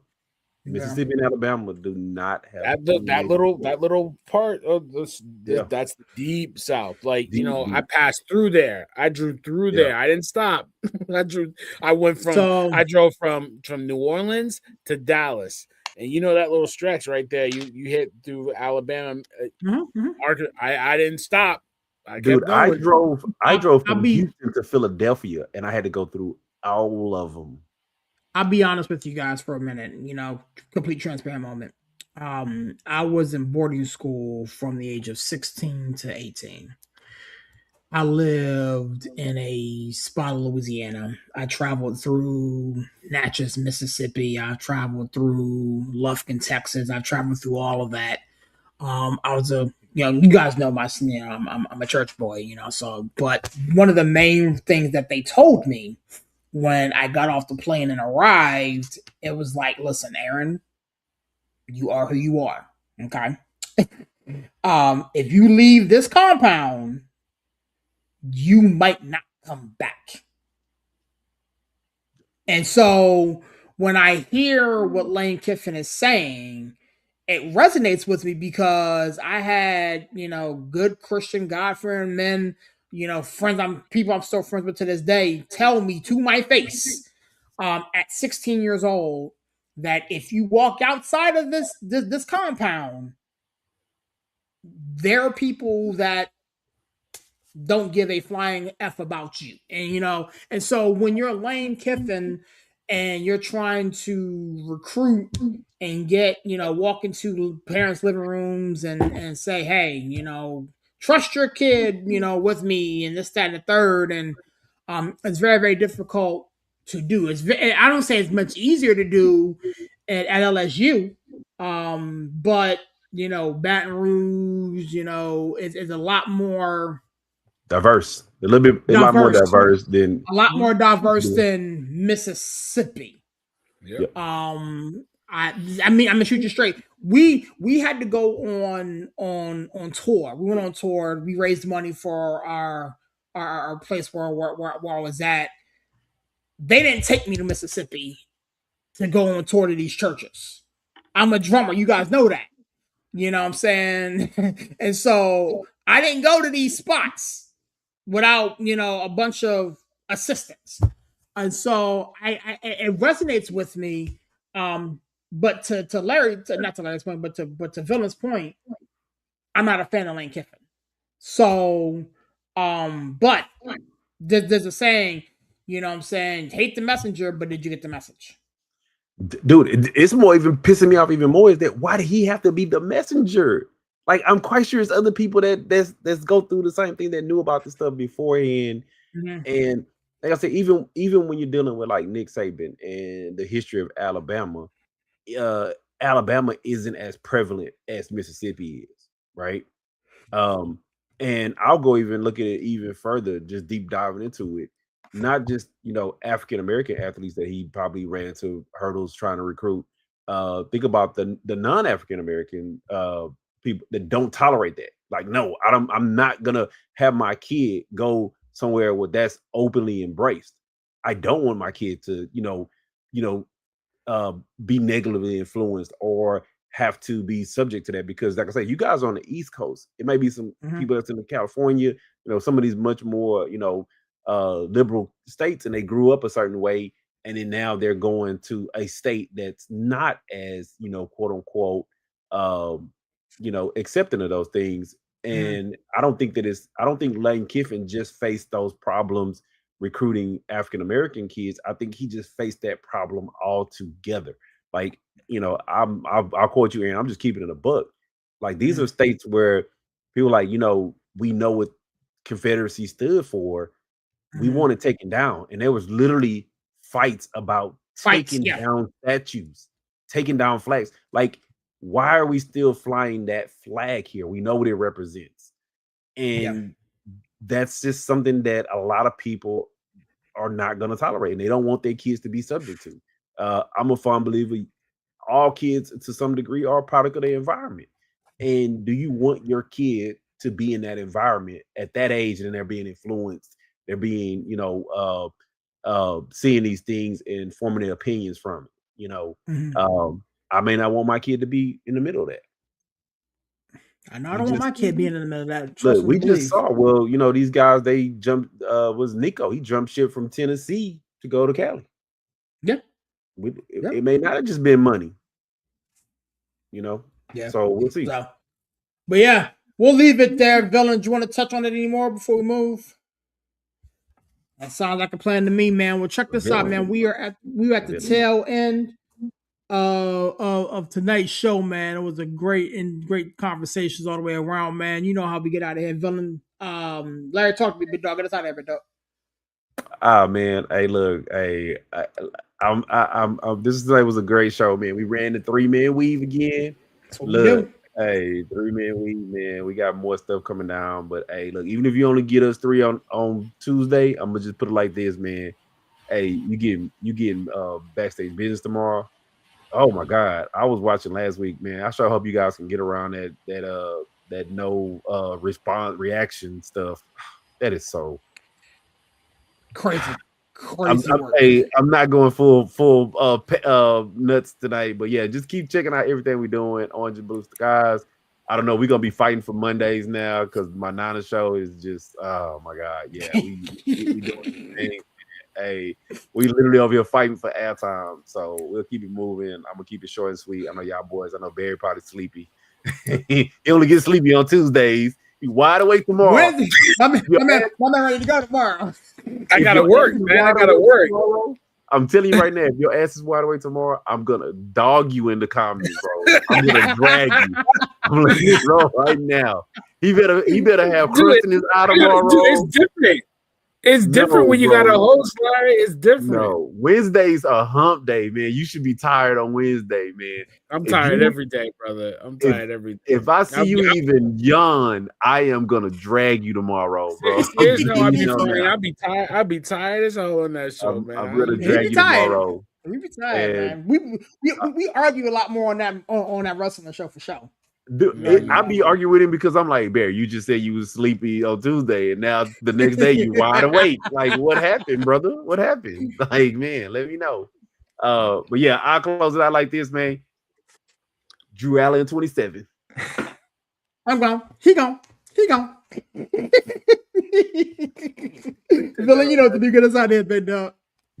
Mississippi and Alabama do not have that little part of this. Yeah. That's the deep South. Like deep. I passed through there. I drew through there. I didn't stop. I drove from New Orleans to Dallas, and that little stretch right there. You hit through Alabama. I didn't stop. I drove from Houston to Philadelphia, and I had to go through all of them. I'll be honest with you guys for a minute, complete transparent moment. I was in boarding school from the age of 16 to 18. I lived in a spot of Louisiana. I traveled through Natchez, Mississippi. I traveled through Lufkin, Texas. I traveled through all of that. I was you guys know my, I'm a church boy, so, but one of the main things that they told me when I got off the plane and arrived, it was like, listen, Aaron, you are who you are. Okay. If you leave this compound, you might not come back. And so when I hear what Lane Kiffin is saying, it resonates with me because I had, good Christian God-fearing men, friends, people I'm still friends with to this day, tell me to my face, at 16 years old, that if you walk outside of this compound, there are people that don't give a flying F about you. And so when you're Lane Kiffin and you're trying to recruit and get, walk into parents' living rooms and say, hey, trust your kid, with me and this, that, and the third. And it's very, very difficult to do. I don't say it's much easier to do at LSU. But Baton Rouge, is a lot more Diverse, a lot more diverse, diverse than. a lot more diverse Yeah. than Mississippi. Yep. I'm gonna shoot you straight. We had to go on tour. We went on tour. We raised money for our place where I was at. They didn't take me to Mississippi to go on tour to these churches. I'm a drummer. You guys know that. You know what I'm saying? And so I didn't go to these spots without, a bunch of assistants. And so it resonates with me. But to Larry, not to Larry's point, but to Villain's point, I'm not a fan of Lane Kiffin. So, but there's a saying, what I'm saying, hate the messenger, but did you get the message? Dude, it's more even pissing me off even more is that why did he have to be the messenger? Like, I'm quite sure it's other people that's go through the same thing that knew about this stuff beforehand. Mm-hmm. And like I said, even when you're dealing with like Nick Saban and the history of Alabama, uh, Alabama isn't as prevalent as Mississippi is, right? Um, and I'll go even look at it even further, just deep diving into it. Not just African American athletes that he probably ran into hurdles trying to recruit. Think about the non African American people that don't tolerate that. Like, no, I'm not gonna have my kid go somewhere where that's openly embraced. I don't want my kid to you know uh, be negatively influenced or have to be subject to that because, like I say, you guys are on the East Coast. It may be some people that's in California, some of these much more, liberal states, and they grew up a certain way, and then now they're going to a state that's not as, quote unquote, um, accepting of those things. And I don't think Lane Kiffin just faced those problems recruiting African American kids. I think he just faced that problem altogether. Like, I'll quote you, Aaron. I'm just keeping it a buck. Like, these are states where people like, we know what Confederacy stood for. We want it taken down, and there was literally fights about taking down statues, taking down flags. Like, why are we still flying that flag here? We know what it represents, and that's just something that a lot of people are not going to tolerate, and they don't want their kids to be subject to. I'm a firm believer all kids to some degree are a product of their environment. And do you want your kid to be in that environment at that age and they're being influenced? They're being, seeing these things and forming their opinions from it. I may not want my kid to be in the middle of that. I know I don't want my kid being in the middle of that. Look, we just saw, well, these guys, they jumped, was Nico. He jumped ship from Tennessee to go to Cali. Yeah. It may not have just been money. Yeah. So we'll see. So, but yeah, we'll leave it there. Villain, do you want to touch on it anymore before we move? That sounds like a plan to me, man. Well, check this out, man. We are at the tail end of tonight's show, man. It was a great conversations all the way around, man. You know how we get out of here, Villain. Larry, talk to me, big dog. Get us out of here, big dog. Ah, man. Hey, look. Hey, I'm. This was a great show, man. We ran the 3-man weave again. Look, hey, 3-man weave, man. We got more stuff coming down, but hey, look. Even if you only get us 3 on Tuesday, I'm gonna just put it like this, man. Hey, you getting backstage business tomorrow? Oh my God. I was watching last week, man. I sure hope you guys can get around that no response reaction stuff. That is so Crazy I'm work. I'm not going full nuts tonight, but yeah, just keep checking out everything we're doing. Orange and Blue Skies. I don't know. We're gonna be fighting for Mondays now because my Nana show is just oh my God. Yeah, we doing things. Hey, we literally over here fighting for airtime. So we'll keep it moving. I'm gonna keep it short and sweet. I know y'all boys. I know Barry probably sleepy. He only gets sleepy on Tuesdays. He wide awake tomorrow. Wednesday, my man ready to go tomorrow. I gotta work, man. I gotta work. Tomorrow, I'm telling you right now, if your ass is wide awake tomorrow, I'm gonna dog you in the comments, bro. I'm gonna drag you. I'm letting it roll right now. He better have crust in his eye tomorrow. It's different. It's different when you got a host, Larry. It's different. No, Wednesday's a hump day, man. You should be tired on Wednesday, man. I'm tired every day, brother. I'm tired every day. If I see you even yawn, I am gonna drag you tomorrow, bro. I'll be fine. I'll be tired as hell on that show, man. I'm gonna drag you tomorrow. We be tired, man. We argue a lot more on that wrestling show for sure. Dude, I be arguing with him because I'm like, Bear, you just said you was sleepy on Tuesday, and now the next day you wide awake. Like, what happened, brother? What happened? Like, man, let me know. But yeah, I'll close it out like this, man. Drew Allen 27. I'm gone. He gone. Villain, you know what to do. Get us out there, big dog.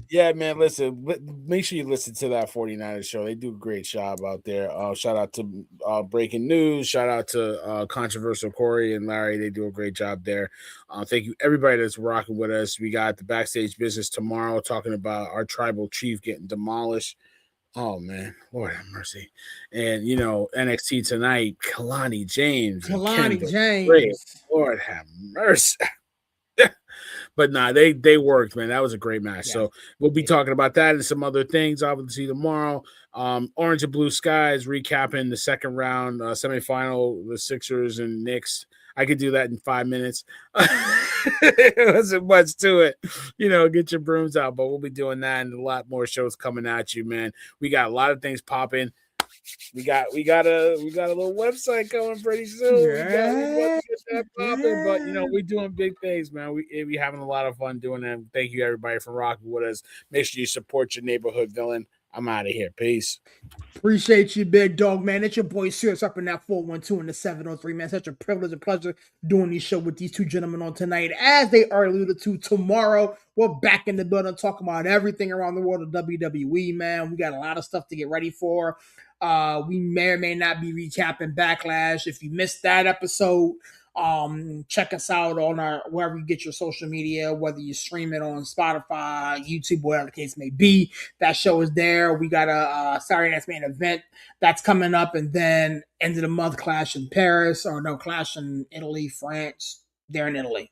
Yeah, man, listen, make sure you listen to that 49ers show. They do a great job out there. Shout out to Breaking News. Shout out to Controversial Corey and Larry. They do a great job there. Thank you, everybody that's rocking with us. We got the Backstage Business tomorrow talking about our tribal chief getting demolished. Oh, man, Lord have mercy. And, NXT tonight, Kalani James. Lord have mercy. But nah, they worked, man. That was a great match. Yeah. So we'll be talking about that and some other things, obviously, tomorrow. Orange and Blue Skies recapping the second round semifinal, the Sixers and Knicks. I could do that in 5 minutes. It wasn't much to it. Get your brooms out. But we'll be doing that and a lot more shows coming at you, man. We got a lot of things popping. We got a little website coming pretty soon. Yeah. We want to get that popping, but we're doing big things, man. We having a lot of fun doing that. Thank you everybody for rocking with us. Make sure you support your neighborhood villain. I'm out of here. Peace. Appreciate you, big dog, man. It's your boy Sirius up in that 412 and the 703, man. Such a privilege and pleasure doing this show with these two gentlemen on tonight. As they are alluded to, tomorrow we're back in the building talking about everything around the world of WWE, man. We got a lot of stuff to get ready for. We may or may not be recapping Backlash. If you missed that episode, check us out on our wherever you get your social media, whether you stream it on Spotify, YouTube, whatever the case may be. That show is there. We got a Saturday Night's Main Event that's coming up, and then end of the month Clash in Paris, or no, Clash in Italy, France. They're in Italy.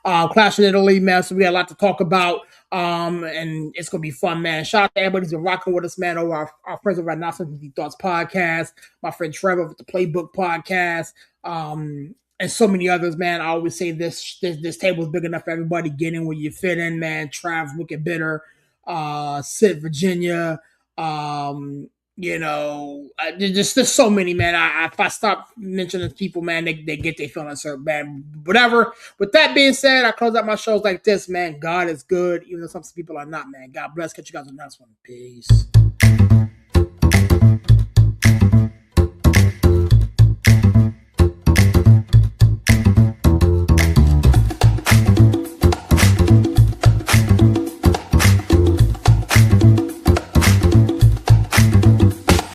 Clash in Italy, man. So we got a lot to talk about. And it's gonna be fun, man. Shout out to everybody who's been rocking with us, man, over our friends over at Nonsense Thoughts podcast, my friend Trevor with the Playbook podcast, and so many others, man. I always say this table is big enough for everybody. Get in where you fit in, man. Trav, Wicked Bitter, Sid, Virginia, there's so many, man. If I stop mentioning people, man, they get their feelings hurt, man. Whatever. With that being said, I close out my shows like this, man. God is good, even though some people are not, man. God bless. Catch you guys on the next one. Peace.